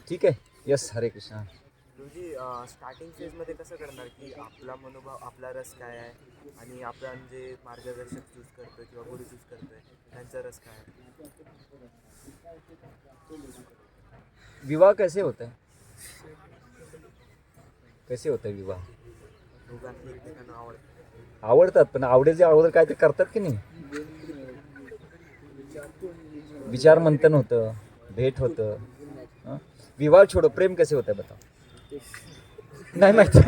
ठीक है, यस, हरे कृष्णा। गुरुजी, स्टार्टिंग फेजमध्ये कसं करणार की आपला मनोभाव, आपला रस काय आहे आणि आपण जे मार्गदर्शक चूज करतोय किंवा गुरु चूज करतोय त्यांचा रस काय आहे? विवाह कैसे होता है? कैसे होता है विवाह? दोघांना एकमेकांना आवडतं. आवडतात, पण आवडेचे अगोदर काय ते करतात की नाही? विचार मंथन होतं, भेट होतं। हाँ? विवाह छोड़ो, प्रेम कैसे होता है बताओ? नहीं माहिती।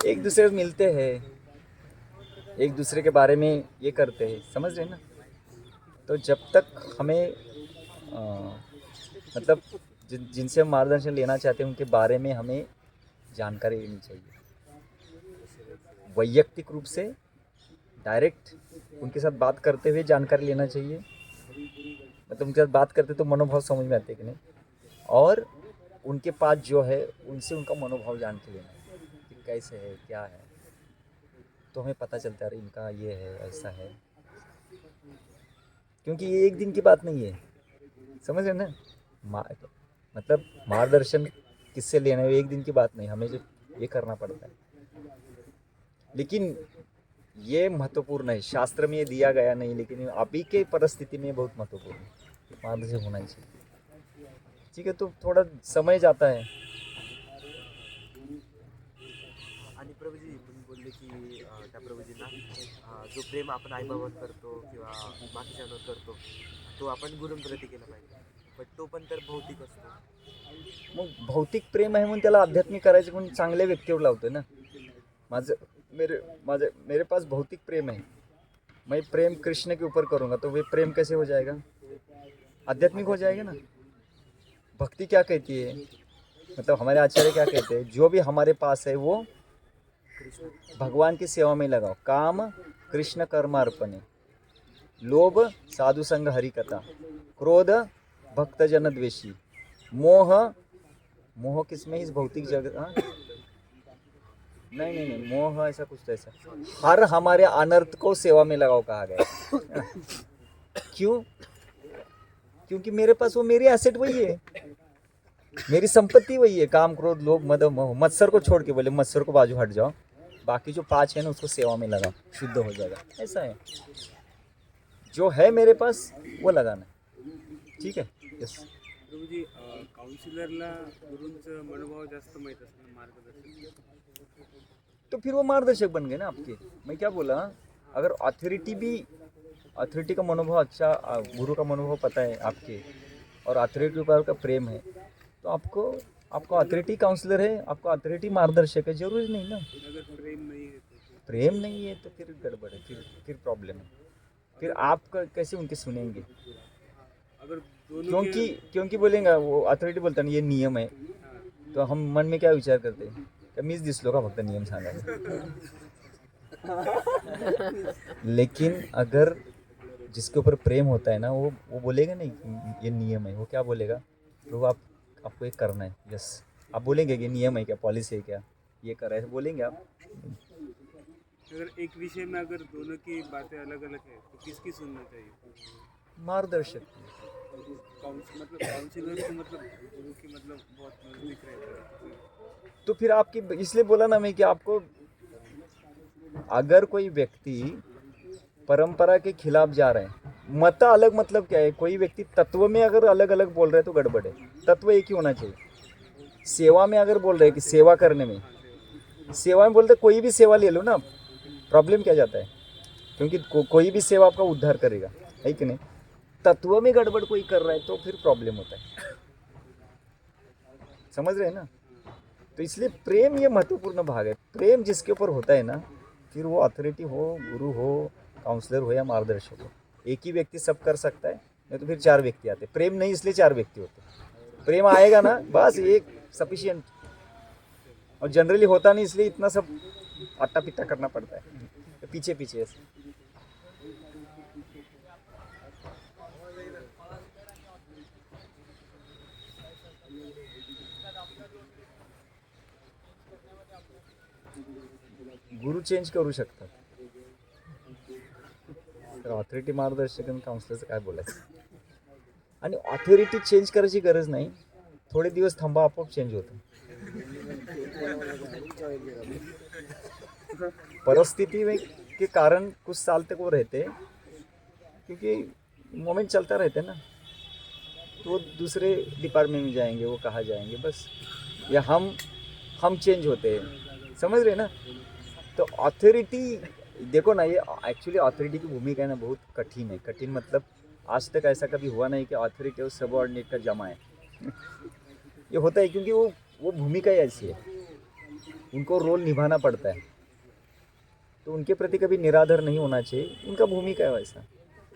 एक दूसरे से मिलते हैं, एक दूसरे के बारे में ये करते हैं, समझ रहे हैं ना? तो जब तक हमें मतलब जिनसे हम मार्गदर्शन लेना चाहते हैं उनके बारे में हमें जानकारी लेनी चाहिए। वैयक्तिक रूप से डायरेक्ट उनके साथ बात करते हुए जानकारी लेना चाहिए, मतलब उनके साथ बात करते तो मनोभाव समझ में आते कि नहीं, और उनके पास जो है उनसे उनका मनोभाव जान के लेना कि कैसे है, क्या है। तो हमें पता चलता है इनका ये है, ऐसा है, क्योंकि ये एक दिन की बात नहीं है, समझ रहे ना। मतलब मार्गदर्शन किससे लेना है, एक दिन की बात नहीं, हमें जो ये करना पड़ता है। लेकिन ये महत्वपूर्ण है, शास्त्र में ये दिया गया नहीं, लेकिन अभी के परिस्थिति में बहुत महत्वपूर्ण है, मार्गदर्शन होना चाहिए। ठीक है, तो थोड़ा समय जाता है। आणि प्रभूजी तुम्ही बोलले की त्या प्रभूजींना जो प्रेम आपण आईबाबांवर करतो किंवा बाकीच्यांवर करतो तो आपण गुरूंप्रती केला पाहिजे, पण तो पण तर भौतिक असतो. मग भौतिक प्रेम आहे म्हणून त्याला आध्यात्मिक करायचं म्हणून चांगल्या व्यक्तीवर लावतोय ना. मेरे पास भौतिक प्रेम है, मैं प्रेम कृष्ण के ऊपर करूँगा तो वे प्रेम कैसे हो जाएगा, आध्यात्मिक हो जाएगा ना. भक्ति क्या कहती है, मतलब हमारे आचार्य क्या कहते हैं, जो भी हमारे पास है वो भगवान की सेवा में लगाओ. काम कृष्ण कर्मार्पणे, लोभ साधु संग हरि कथा, क्रोध भक्तजन द्वेषी, मोह किसमें, इस भौतिक जगत. हाँ नहीं, मोह ऐसा कुछ तो ऐसा, हर हमारे अनर्थ को सेवा में लगाओ कहा गया. क्यों, क्योंकि मेरे पास वो मेरी एसेट वही है, मेरी संपत्ति वही है. काम क्रोध लोभ मद मोह, मत्सर को छोड़ के बोले मत्सर को बाजू हट जाओ, बाकी जो 5 है ना उसको सेवा में लगाओ, शुद्ध हो जाएगा. ऐसा है, जो है मेरे पास वो लगाना. ठीक है. यस. प्रभूजी काउन्सिलरला गुरूंचं मनोभाव जास्त माहीत असतं, मार्गदर्शन, तो फिर वो मार्गदर्शक बन गए ना आपके. मैं क्या बोला, अगर अथॉरिटी का मनोभाव अच्छा, गुरु का मनोभाव पता है आपके, और अथॉरिटी के ऊपर का प्रेम है, तो आपको अथॉरिटी काउंसलर है, आपको अथॉरिटी मार्गदर्शक है, जरूरी नहीं ना. अगर प्रेम नहीं है तो प्रेम नहीं है तो फिर गड़बड़ है, फिर प्रॉब्लम है. फिर आप कैसे उनके सुनेंगे, अगर दोनों क्योंकि बोलेंगे वो अथॉरिटी बोलता ना ये नियम है, तो हम मन में क्या विचार करते हैं, का मीच दिसलो का फक्त नियम सांगायला. लेकिन अगर जिसके ऊपर प्रेम होता है ना, वो बोलेगा नहीं कि ये नियम है, वो क्या बोलेगा, तो आपको ये करना है. यस, आप बोलेंगे कि नियम है क्या, पॉलिसी है क्या, ये कर रहे हैं, बोलेंगे आप. अगर एक विषय में अगर दोनों की बातें अलग अलग है तो किसकी सुनना चाहिए, मार्गदर्शक. मतलब काउंसिलर को, मतलब गुरु की मतलब बहुत नजदीक रहता है. तो फिर आपकी, इसलिए बोला ना मैं कि आपको, अगर कोई व्यक्ति परंपरा के खिलाफ जा रहा है, मत अलग, मतलब क्या है, कोई व्यक्ति तत्व में अगर अलग अलग बोल रहे हैं तो गड़बड़ है. तत्व एक ही होना चाहिए. सेवा में अगर बोल रहे हैं कि सेवा करने में, सेवा में बोलते कोई भी सेवा ले लो ना, प्रॉब्लम क्या जाता है, क्योंकि कोई भी सेवा आपका उद्धार करेगा, है कि नहीं. तत्व में गड़बड़ कोई कर रहा है तो फिर प्रॉब्लम होता है. समझ रहे हैं ना. तो इसलिए प्रेम ये महत्वपूर्ण भाग है. प्रेम जिसके ऊपर होता है ना, फिर वो अथॉरिटी हो, गुरु हो, काउंसलर हो या मार्गदर्शक हो, एक ही व्यक्ति सब कर सकता है, नहीं तो फिर 4 व्यक्ति आते. प्रेम नहीं इसलिए 4 व्यक्ति होते. प्रेम आएगा ना, बस एक सफिशिएंट. और जनरली होता नहीं, इसलिए इतना सब अट्टा पिट्टा करना पड़ता है, तो पीछे ऐसे. गुरु चेंज करू शकतात, तर ऑथॉरिटी मार्गदर्शक आणि काउन्सिलरचं काय बोलायचं. आणि ऑथॉरिटी चेंज करायची गरज नाही, थोडे दिवस थांबा, आपोआप चेंज होतं. परिस्थिति में के कारण कुछ साल तक वो रहते, क्योंकि मोमेंट चलता रहता है ना, तो वो दूसरे डिपार्टमेंट में जाएंगे, वो कहाँ जाएंगे बस, या हम चेंज होते हैं. समझ रहे ना. तो अथॉरिटी देखो ना, ये एक्चुअली अथॉरिटी की भूमिका है ना बहुत कठिन है. कठिन मतलब आज तक ऐसा कभी हुआ नहीं कि अथॉरिटी और सबऑर्डिनेट का जमा है. ये होता है क्योंकि वो भूमिका ही ऐसी है, उनको रोल निभाना पड़ता है, तो उनके प्रति कभी निरादर नहीं होना चाहिए. उनका भूमिका है वैसा.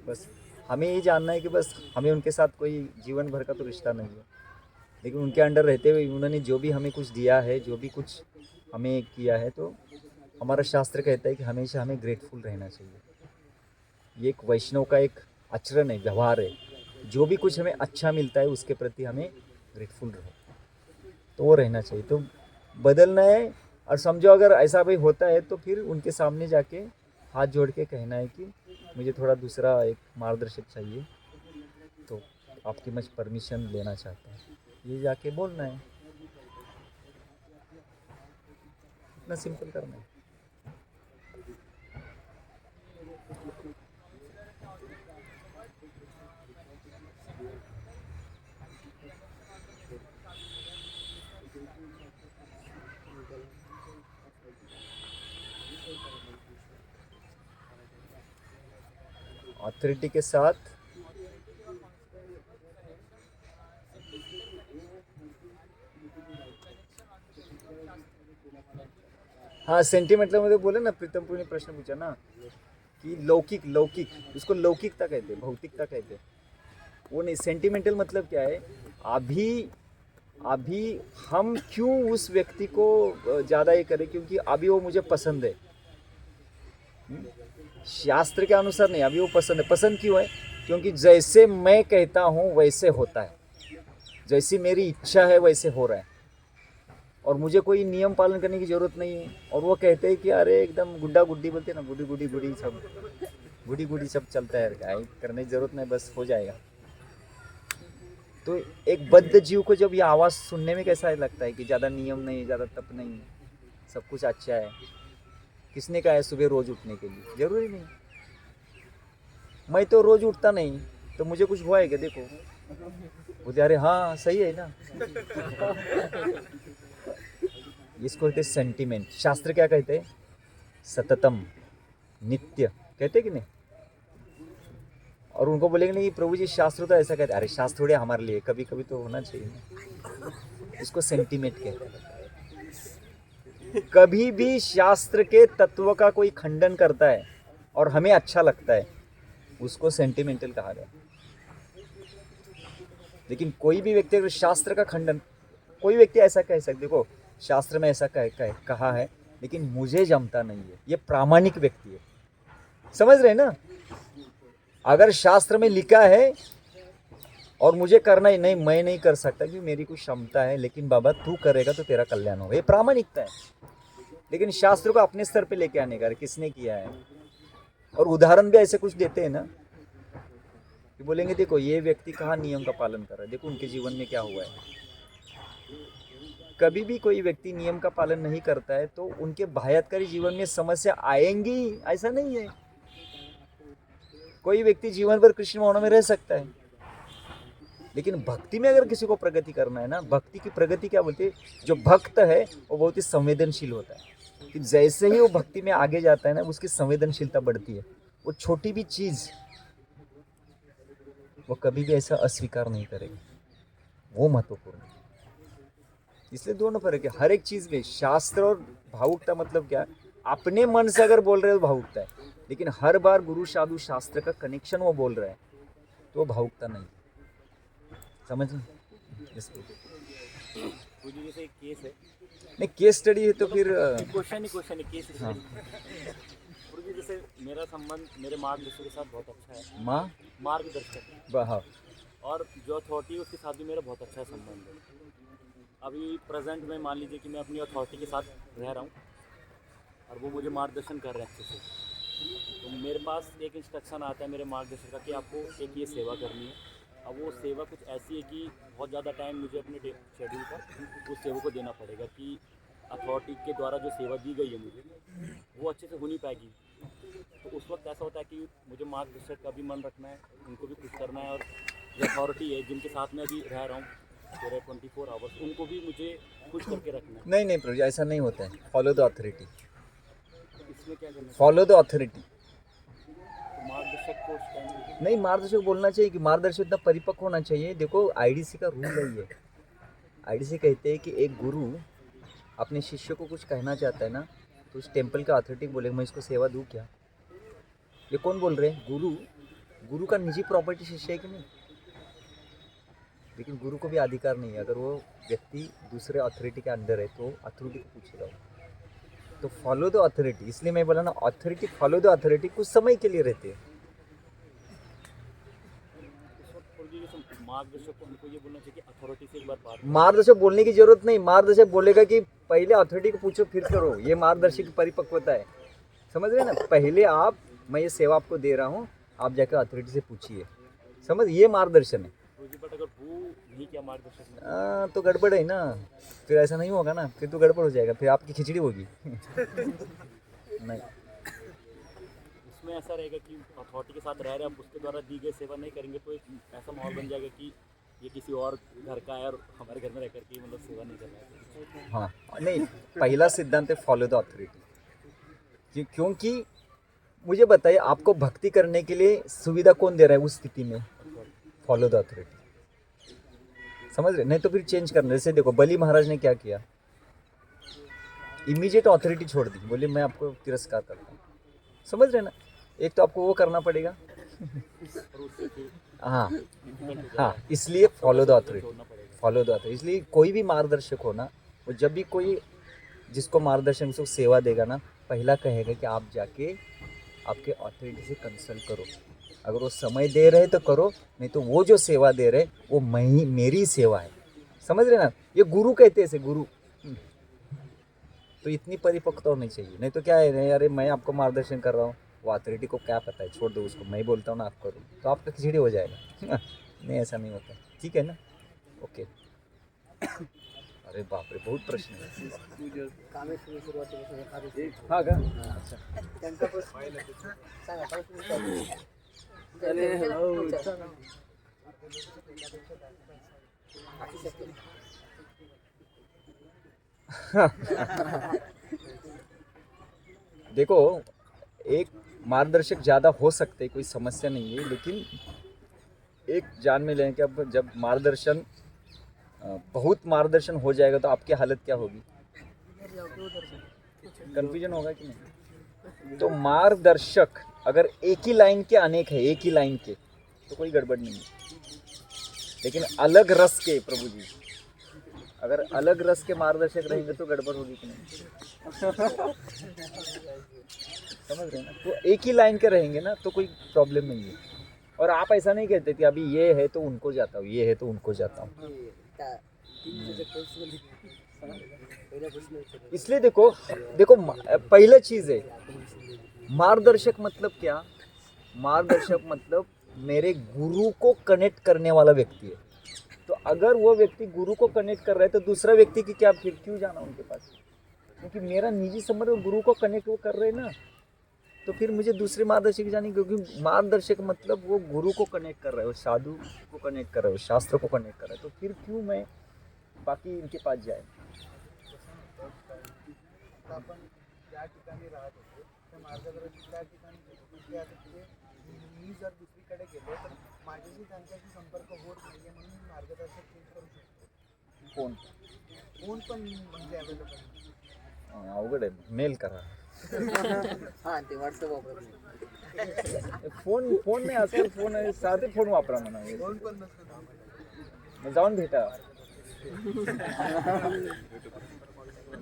बस हमें ये जानना है कि बस हमें उनके साथ कोई जीवन भर का तो रिश्ता नहीं है, लेकिन उनके अंडर रहते हुए उन्होंने जो भी हमें कुछ दिया है, जो भी कुछ हमें किया है, तो हमारा शास्त्र कहता है कि हमेशा हमें ग्रेटफुल रहना चाहिए. ये एक वैष्णव का एक आचरण है, व्यवहार है. जो भी कुछ हमें अच्छा मिलता है उसके प्रति हमें ग्रेटफुल रहो, तो वो रहना चाहिए. तो बदलना है और समझो अगर ऐसा भाई होता है तो फिर उनके सामने जाके हाथ जोड़ के कहना है कि मुझे थोड़ा दूसरा एक मार्गदर्शक चाहिए, तो आपकी मैं परमिशन लेना चाहता हूँ, ये जाके बोलना है। इतना सिंपल करना है। ऑथोरिटी के साथ हाँ सेंटिमेंटल मध्ये बोले ना, प्रीतमपुरी ने प्रश्न पूछा ना कि लौकिक उसको लौकिकता कहते हैं, भौतिकता कहते हैं, वो नहीं। सेंटिमेंटल मतलब क्या है, अभी हम क्यों उस व्यक्ति को ज़्यादा ये करें, क्योंकि अभी वो मुझे पसंद है। शास्त्र के अनुसार नहीं, अभी वो पसंद है। पसंद क्यों है? क्योंकि जैसे मैं कहता हूँ वैसे होता है, जैसी मेरी इच्छा है वैसे हो रहा है, और मुझे कोई नियम पालन करने की ज़रूरत नहीं है। और वो कहते हैं कि अरे एकदम गुड्डा गुड्डी बोलते हैं ना, गुडी सब चलता है, क्या करने की ज़रूरत नहीं, बस हो जाएगा। तो एक बद्ध जीव को जब ये आवाज़ सुनने में कैसा लगता है कि ज़्यादा नियम नहीं, ज़्यादा तप नहीं, सब कुछ अच्छा है। किसने कहा है सुबह रोज़ उठने के लिए? जरूरी नहीं। मैं तो रोज़ उठता नहीं, तो मुझे कुछ हुआ है क्या? देखो बोलते अरे हाँ सही है ना। इसको कहते सेंटिमेंट। शास्त्र क्या कहते हैं? सततम, नित्य कहते कि नहीं। और उनको बोलेंगे नहीं प्रभु जी शास्त्र तो ऐसा कहते, अरे शास्त्र थोड़े हमारे लिए, कभी कभी तो होना चाहिए। इसको सेंटिमेंट कहते हैं। कभी भी शास्त्र के तत्व का कोई खंडन करता है और हमें अच्छा लगता है, उसको सेंटिमेंटल कहा गया। लेकिन कोई भी व्यक्ति अगर शास्त्र का खंडन, कोई व्यक्ति ऐसा कह सकते, देखो शास्त्र में ऐसा कहा है लेकिन मुझे जमता नहीं है, ये प्रामाणिक व्यक्ति है। समझ रहे ना? अगर शास्त्र में लिखा है और मुझे करना ही नहीं, मैं नहीं कर सकता क्योंकि मेरी कुछ क्षमता है, लेकिन बाबा तू करेगा तो तेरा कल्याण होगा, ये प्रामाणिकता है। लेकिन शास्त्र को अपने स्तर पे लेके आने का किसने किया है? और उदाहरण भी ऐसे कुछ देते हैं ना कि बोलेंगे देखो ये व्यक्ति कहाँ नियम का पालन कर रहा है, देखो उनके जीवन में क्या हुआ है। कभी भी कोई व्यक्ति नियम का पालन नहीं करता है तो उनके बाह्यकारी जीवन में समस्या आएंगी, ऐसा नहीं है। कोई व्यक्ति जीवन भर कृष्ण भावना में रह सकता है, लेकिन भक्ति में अगर किसी को प्रगति करना है ना, भक्ति की प्रगति क्या बोलते हैं, जो भक्त है वो बहुत ही संवेदनशील होता है। कि जैसे ही वो भक्ति में आगे जाता है ना, उसकी संवेदनशीलता बढ़ती है। वो छोटी भी चीज वो कभी भी ऐसा अस्वीकार नहीं करेगा, वो महत्वपूर्ण है। इसलिए दोनों फर्क है हर एक चीज में। शास्त्र और भावुकता मतलब क्या? अपने मन से अगर बोल रहे हो तो भावुकता है, लेकिन हर बार गुरु साधु शास्त्र का कनेक्शन वो बोल रहा है तो भावुकता नहीं। समझ इसको जैसे एक केस है, नहीं केस स्टडी है तो फिर क्वेश्चन ही केस स्टडी। गुरुजी जैसे मेरा संबंध मेरे मार्गदर्शक के साथ बहुत अच्छा है, मार्गदर्शक हाँ, और जो अथॉरिटी है उसके साथ भी मेरा बहुत अच्छा संबंध है। अभी प्रेजेंट में मान लीजिए कि मैं अपनी अथॉरिटी के साथ रह रहा हूँ और वो मुझे मार्गदर्शन कर रहे हैं अच्छे से, तो मेरे पास एक इंस्ट्रक्शन आता है मेरे मार्गदर्शक का कि आपको एक ये सेवा करनी है। अब वो सेवा कुछ ऐसी है कि बहुत ज़्यादा टाइम मुझे अपने शेड्यूल पर उस सेवा को देना पड़ेगा कि अथॉरिटी के द्वारा जो सेवा दी गई है मुझे वो अच्छे से हो नहीं पाएगी। तो उस वक्त ऐसा होता है कि मुझे मार्गदर्शक का भी मन रखना है, उनको भी खुश करना है, और जो अथॉरिटी है जिनके साथ मैं अभी रह रहा हूँ पूरे 24 आवर्स, उनको भी मुझे खुश करके रखना है। नहीं प्रभु ऐसा नहीं होता है। फॉलो द अथॉरिटी, इसमें क्या करना है? Follow the authority. मार्गदर्शक को नहीं, मार्गदर्शक बोलना चाहिए कि मार्गदर्शक इतना परिपक्व होना चाहिए। देखो आईडीसी का रूल है ये। आईडीसी कहते हैं कि एक गुरु अपने शिष्य को कुछ कहना चाहता है ना, तो उस टेम्पल का अथॉरिटी बोलेगा मैं इसको सेवा दूँ क्या? ये कौन बोल रहे हैं? गुरु का निजी प्रॉपर्टी शिष्य है कि नहीं? लेकिन गुरु को भी अधिकार नहीं है, अगर वो व्यक्ति दूसरे अथॉरिटी के अंडर है तो अथॉरिटी को पूछेगा। तो फॉलो द अथॉरिटी, इसलिए मैं बोला ना अथॉरिटी, फॉलो द अथॉरिटी कुछ समय के लिए रहते हैं। मार्गदर्शक को उनको ये बोलना चाहिए कि अथॉरिटी से एक बार बात मार्गदर्शक बोलने की जरूरत नहीं, मार्गदर्शक बोलेगा कि पहले अथॉरिटी को पूछो फिर करो। ये मार्गदर्शक की परिपक्वता है, समझ रहे हैं ना। पहले आप, मैं ये सेवा आपको दे रहा हूँ, आप जाकर अथॉरिटी से पूछिए, समझ, ये मार्गदर्शन है। प्रभु जी, बट अगर वो नहीं किया मार्गदर्शक ने, तो गड़बड़ है ना, फिर ऐसा नहीं होगा ना, फिर तो गड़बड़ हो जाएगा, फिर आपकी खिचड़ी होगी। नहीं, उसमें ऐसा रहेगा कि अथॉरिटी के साथ रह रहे हैं, आप उसके द्वारा दी गई सेवा नहीं करेंगे तो एक ऐसा माहौल बन जाएगा कि ये किसी और घर का है और हमारे घर में रह करके मतलब सेवा नहीं कर रहा है। हाँ नहीं, पहला सिद्धांत है फॉलो द अथॉरिटी। क्योंकि मुझे बताइए, आपको भक्ति करने के लिए सुविधा कौन दे रहा है उस स्थिति में? फॉलो द अथॉरिटी, समझ रहे? नहीं तो फिर चेंज करना। जैसे देखो बली महाराज ने क्या किया, इमीडिएट अथॉरिटी छोड़ दी, बोले मैं आपको तिरस्कार करता हूँ, समझ रहे ना। एक तो आपको वो करना पड़ेगा। और उससे फिर हाँ difficult हो जाएगा, हाँ, इसलिए फॉलो द अथॉरिटी, छोड़ना पड़ेगा। Follow the authority. इसलिए कोई भी मार्गदर्शक हो ना, वो जब भी कोई जिसको मार्गदर्शन, उसको सेवा देगा ना, पहला कहेगा कि आप जाके आपके अथॉरिटी से कंसल्ट करो। अगर वो समय दे रहे तो करो, नहीं तो वो जो सेवा दे रहे वो मेरी सेवा है, समझ रहे ना। ये गुरु कहते हैं, इसे गुरु। तो इतनी परिपक्वता होनी चाहिए। नहीं तो क्या है, अरे मैं आपको मार्गदर्शन कर रहा हूँ, वो अथॉरिटी को क्या पता है, छोड़ दो उसको, मैं बोलता हूँ ना आप करो, तो आपका खिचड़ी हो जाएगा। नहीं, ऐसा नहीं होता, ठीक है ना। ओके। अरे बाप रे, बहुत प्रश्न है। कामेश्वरी सुरुवातीपासून एखादी हाँ का, अच्छा, त्यांचा प्रश्न सांगा, काय तुम्ही काय? असू शकेल. देखो, एक मार्गदर्शक ज़्यादा हो सकते हैं, कोई समस्या नहीं है, लेकिन एक जान में लें कि अब जब मार्गदर्शन बहुत मार्गदर्शन हो जाएगा तो आपकी हालत क्या होगी? कंफ्यूजन होगा कि नहीं? तो मार्गदर्शक अगर एक ही लाइन के अनेक है, एक ही लाइन के, तो कोई गड़बड़ नहीं है। लेकिन अलग रस के प्रभु जी, अगर अलग रस के मार्गदर्शक रहेंगे तो गड़बड़ होगी कि नहीं? समझ रहे हैं ना। तो एक ही लाइन के रहेंगे ना तो कोई प्रॉब्लम नहीं है। और आप ऐसा नहीं कहते कि अभी ये है तो उनको जाता हूँ, ये है तो उनको जाता हूँ। हे, त्या- तीन जे प्रश्न पहिला प्रश्न विचारला. इसलिए देखो देखो, पहले चीज़ है मार्गदर्शक मतलब क्या? मार्गदर्शक मतलब मेरे गुरु को कनेक्ट करने वाला व्यक्ति है। तो अगर वो व्यक्ति गुरु को कनेक्ट कर रहा है तो दूसरा व्यक्ति की क्या, फिर क्यों जाना उनके पास? क्योंकि मेरा निजी संबंध वो गुरु को कनेक्ट वो कर रहे हैं ना, तो फिर मुझे दूसरे मार्गदर्शक की जानी, क्योंकि मार्गदर्शक मतलब वो गुरु को कनेक्ट कर रहा है, वो साधु को कनेक्ट कर रहा है, वो शास्त्र को कनेक्ट कर रहा है, तो फिर क्यों मैं बाकी इनके पास जाए? आपण ज्या ठिकाणी राहत होतो त्या मार्गदर्शक त्या ठिकाणी कुठले आता तिथे मी जर दुसरीकडे गेलो तर माझ्याशी त्यांच्याशी संपर्क होत नाहीये म्हणून मी मार्गदर्शक चेंज करू शकतो. फोन फोन पण म्हणजे अवेलेबल अवघड आहे, मेल करा. हा, ते व्हॉट्सअप वापरत नाही. फोन नाही, आजकाल फोन आहे, साधे फोन वापरा म्हणा, फोन पण नसतो. मग जाऊन भेटा.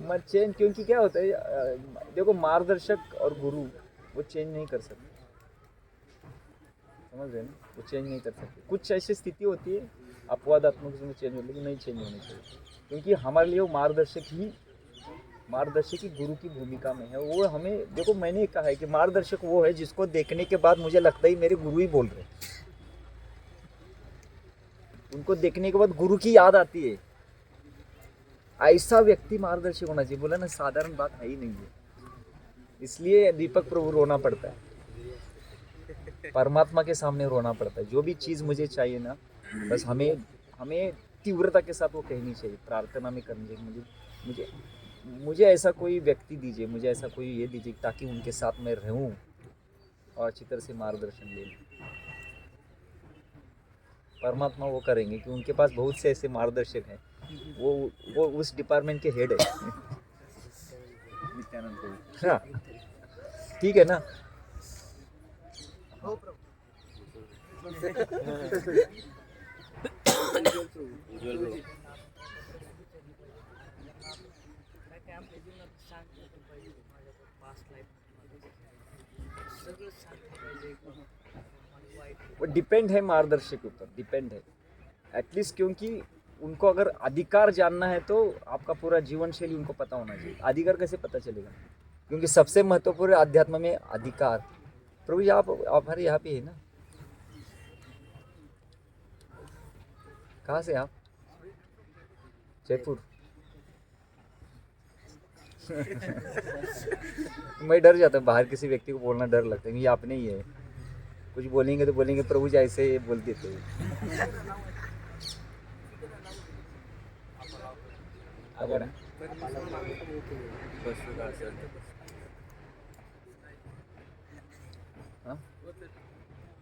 मत चेंज, क्योंकि क्या होता है, देखो मार्गदर्शक और गुरु वो चेंज नहीं कर सकते, समझ रहे हैं ना, वो चेंज नहीं कर सकते. कुछ ऐसी स्थिति होती है अपवादात्मक उसमें चेंज हो, लेकिन नहीं चेंज होनी चाहिए. क्योंकि हमारे लिए वो मार्गदर्शक ही गुरु की भूमिका में है. वो हमें, देखो मैंने कहा है कि मार्गदर्शक वो है जिसको देखने के बाद मुझे लगता है मेरे गुरु ही बोल रहे हैं. उनको देखने के बाद गुरु की याद आती है. ऐसा व्यक्ति मार्गदर्शक होना चाहिए. बोला ना, साधारण बात है ही नहीं है. इसलिए दीपक प्रभु रोना पड़ता है, परमात्मा के सामने रोना पड़ता है. जो भी चीज़ मुझे चाहिए ना, बस हमें तीव्रता के साथ वो कहनी चाहिए, प्रार्थना में करनी चाहिए. मुझे ऐसा कोई व्यक्ति दीजिए, मुझे ऐसा कोई ये दीजिए, ताकि उनके साथ मैं रहूं और अच्छी तरह से मार्गदर्शन ले लूं. परमात्मा वो करेंगे कि उनके पास बहुत से ऐसे मार्गदर्शक हैं, वो उस डिपार्टमेंट के हेड है. नित्यानंद प्रभु. हाँ, ठीक है ना. हो प्रभू. वो डिपेंड है मार्गदर्शक के ऊपर, डिपेंड है. एटलीस्ट, क्योंकि उनको अगर अधिकार जानना है तो आपका पूरा जीवन शैली उनको पता होना चाहिए। अधिकार कैसे पता चलेगा? क्योंकि सबसे महत्वपूर्ण अध्यात्म में अधिकार। प्रभु जी आप हमारे यहाँ पे है ना? कहाँ से आप? जयपुर। मैं डर जाता हूँ, बाहर किसी व्यक्ति को बोलना डर लगता है, ये आपने ही है, कुछ बोलेंगे तो बोलेंगे प्रभु जी ऐसे बोल देते हैं। अगर हाँ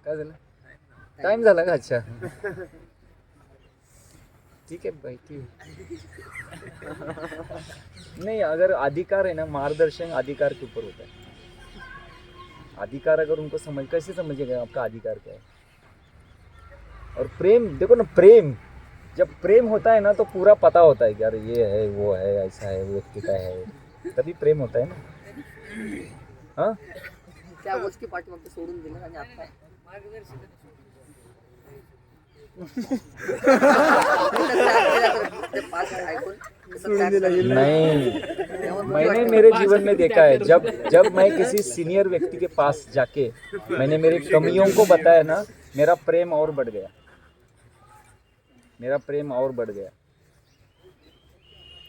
काय झालं? टाइम झाला का? अच्छा ठीक है भाई, ठीक नहीं, अगर अधिकार है ना, मार्गदर्शन अधिकार के ऊपर होता है। अधिकार अगर उनको समझ, कैसे समझेगा आपका अधिकार क्या है? और प्रेम, देखो ना, प्रेम जब प्रेम होता है ना तो पूरा पता होता है कि अरे ये है, वो है, ऐसा है, वो व्यक्ति का है, तभी प्रेम होता है ना। हाँ त्या गोष्टी पाठीमागे सोडून दिल्या आणि आता ते पाच ऐकून तसं त्याग केलं. नहीं, मैंने मेरे जीवन में देखा है, जब मैं किसी सीनियर व्यक्ति के पास जाके मैंने मेरी कमियों को बताया ना, मेरा प्रेम और बढ़ गया, मेरा प्रेम और बढ़ गया।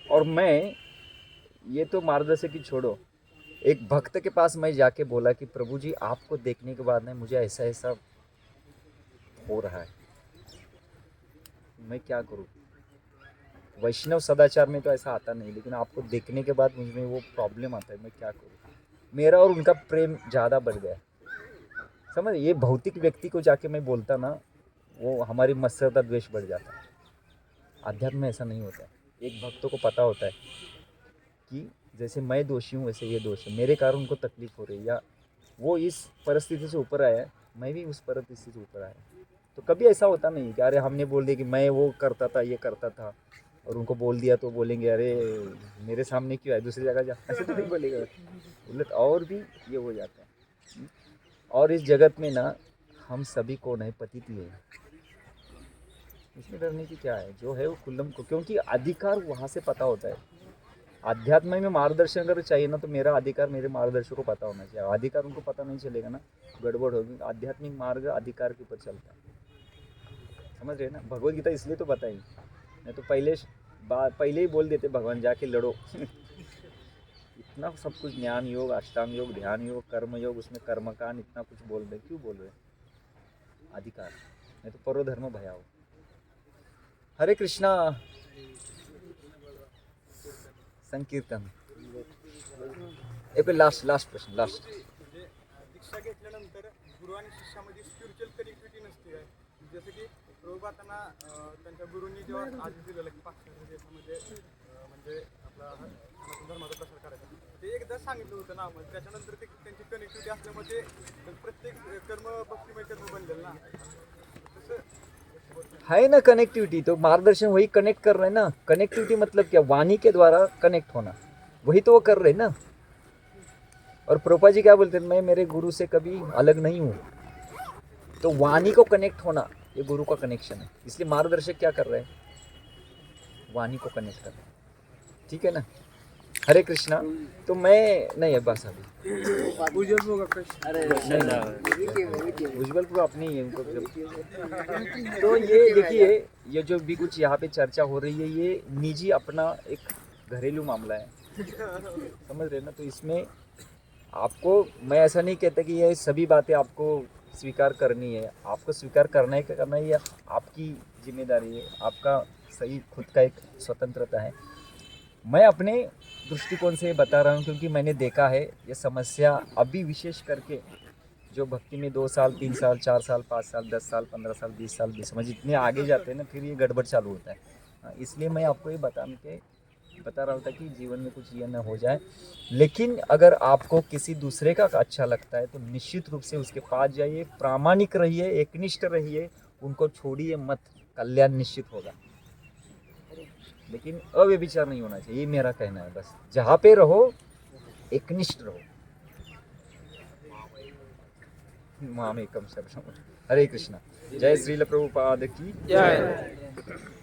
और मैं, ये तो मार्गदर्शक की छोड़ो, एक भक्त के पास मैं जाके बोला कि प्रभु जी आपको देखने के बाद ना मुझे ऐसा ऐसा हो रहा है, मैं क्या करूं? वैष्णव सदाचार में तो ऐसा आता नहीं, लेकिन आपको देखने के बाद मुझ में वो प्रॉब्लम आता है, मैं क्या करूं? मेरा और उनका प्रेम ज़्यादा बढ़ गया, समझ। ये भौतिक व्यक्ति को जाके मैं बोलता ना, वो हमारी मत्सरता द्वेष बढ़ जाता है। अध्यात्म में ऐसा नहीं होता है। एक भक्तों को पता होता है कि जैसे मैं दोषी हूँ वैसे ये दोष है, मेरे कारण उनको तकलीफ हो रही है, या वो इस परिस्थिति से ऊपर आया है, मैं भी उस परिस्थिति से ऊपर आया। तो कभी ऐसा होता नहीं कि अरे हमने बोल दिया कि मैं वो करता था, ये करता था, और उनको बोल दिया तो बोलेंगे अरे मेरे सामने क्यों है, दूसरी जगह जा, ऐसे तो नहीं बोलेगा उलट, और भी ये हो जाता है। और इस जगत में ना हम सभी कौन है? पतित ही है, इसमें डरने की क्या है? जो है वो खुल्लम को, क्योंकि अधिकार वहाँ से पता होता है। आध्यात्म में मार्गदर्शन अगर चाहिए ना तो मेरा अधिकार मेरे मार्गदर्शक को पता होना चाहिए। अधिकार उनको पता नहीं चलेगा ना, गड़बड़ होगी। आध्यात्मिक मार्ग अधिकार के ऊपर चलता है, समझ रहे हैं ना? भगवत गीता इसलिए तो बताई, नहीं तो पहले ही बोल देते भगवान जाके लड़ो। इतना सब कुछ, ज्ञान योग, अष्टांग योग, ध्यान योग, कर्म योग, उसमें कर्मकांड, इतना कुछ बोल रहे, क्यों बोल रहे? अधिकार, नहीं तो परोधर्म भयाओ। हरे कृष्णा। संकीर्तन एक लास्ट प्रश्न, लास्ट। दीक्षा घेतल्यानंतर गुरु आणि शिष्यामध्ये स्पिरिच्युअल कनेक्टिव्हिटी नसते आहे. जसं की प्रभुपादांना त्यांच्या गुरूंनी जेव्हा आदेश दिलेला की पाश्चात्य देशामध्ये म्हणजे आपला सनातन धर्माचा प्रसार करायचा, ते एकदा सांगितलं होतं ना, मग त्याच्यानंतर ते त्यांची कनेक्टिव्हिटी असल्यामुळे ते प्रत्येक कर्म भक्तिमय कर्म बनलेलं ना, तसं है ना कनेक्टिविटी। तो मार्गदर्शन वही कनेक्ट कर रहे हैं ना। कनेक्टिविटी मतलब क्या? वाणी के द्वारा कनेक्ट होना, वही तो वो कर रहे हैं ना। और प्रभुपाद जी क्या बोलते हैं? मैं मेरे गुरु से कभी अलग नहीं हूँ। तो वाणी को कनेक्ट होना ये गुरु का कनेक्शन है। इसलिए मार्गदर्शक क्या कर रहे हैं? वाणी को कनेक्ट कर रहे हैं, ठीक है ना। हरे कृष्णा। तो मैं नहीं है बस अभी उज्जवल को अपनी है उनको। तो ये देखिए, ये जो भी कुछ यहाँ पे चर्चा हो रही है, ये निजी अपना एक घरेलू मामला है, समझ रहे ना। तो इसमें आपको, मैं ऐसा नहीं कहता कि ये सभी बातें आपको स्वीकार करनी है। आपको स्वीकार करना है क्या करना है, ये आपकी जिम्मेदारी है, आपका सही खुद का एक स्वतंत्रता है। मैं अपने दृष्टिकोण से बता रहा हूँ, क्योंकि मैंने देखा है ये समस्या अभी विशेष करके जो भक्ति में 2 साल 3 साल 4 साल 5 साल 10 साल 15 साल 20 साल 20 समझ इतने आगे जाते हैं ना, फिर ये गड़बड़ चालू होता है। इसलिए मैं आपको ये बता रहा था कि जीवन में कुछ ये ना हो जाए। लेकिन अगर आपको किसी दूसरे का अच्छा लगता है तो निश्चित रूप से उसके पास जाइए, प्रामाणिक रहिए, एकनिष्ठ रहिए, उनको छोड़िए मत, कल्याण निश्चित होगा। लेकिन अव्यभिचार नहीं होना चाहिए, ये मेरा कहना है। बस जहाँ पे रहो एकनिष्ठ रहो। माम एकम शरणम। हरे कृष्णा। जय श्रील प्रभुपाद की जय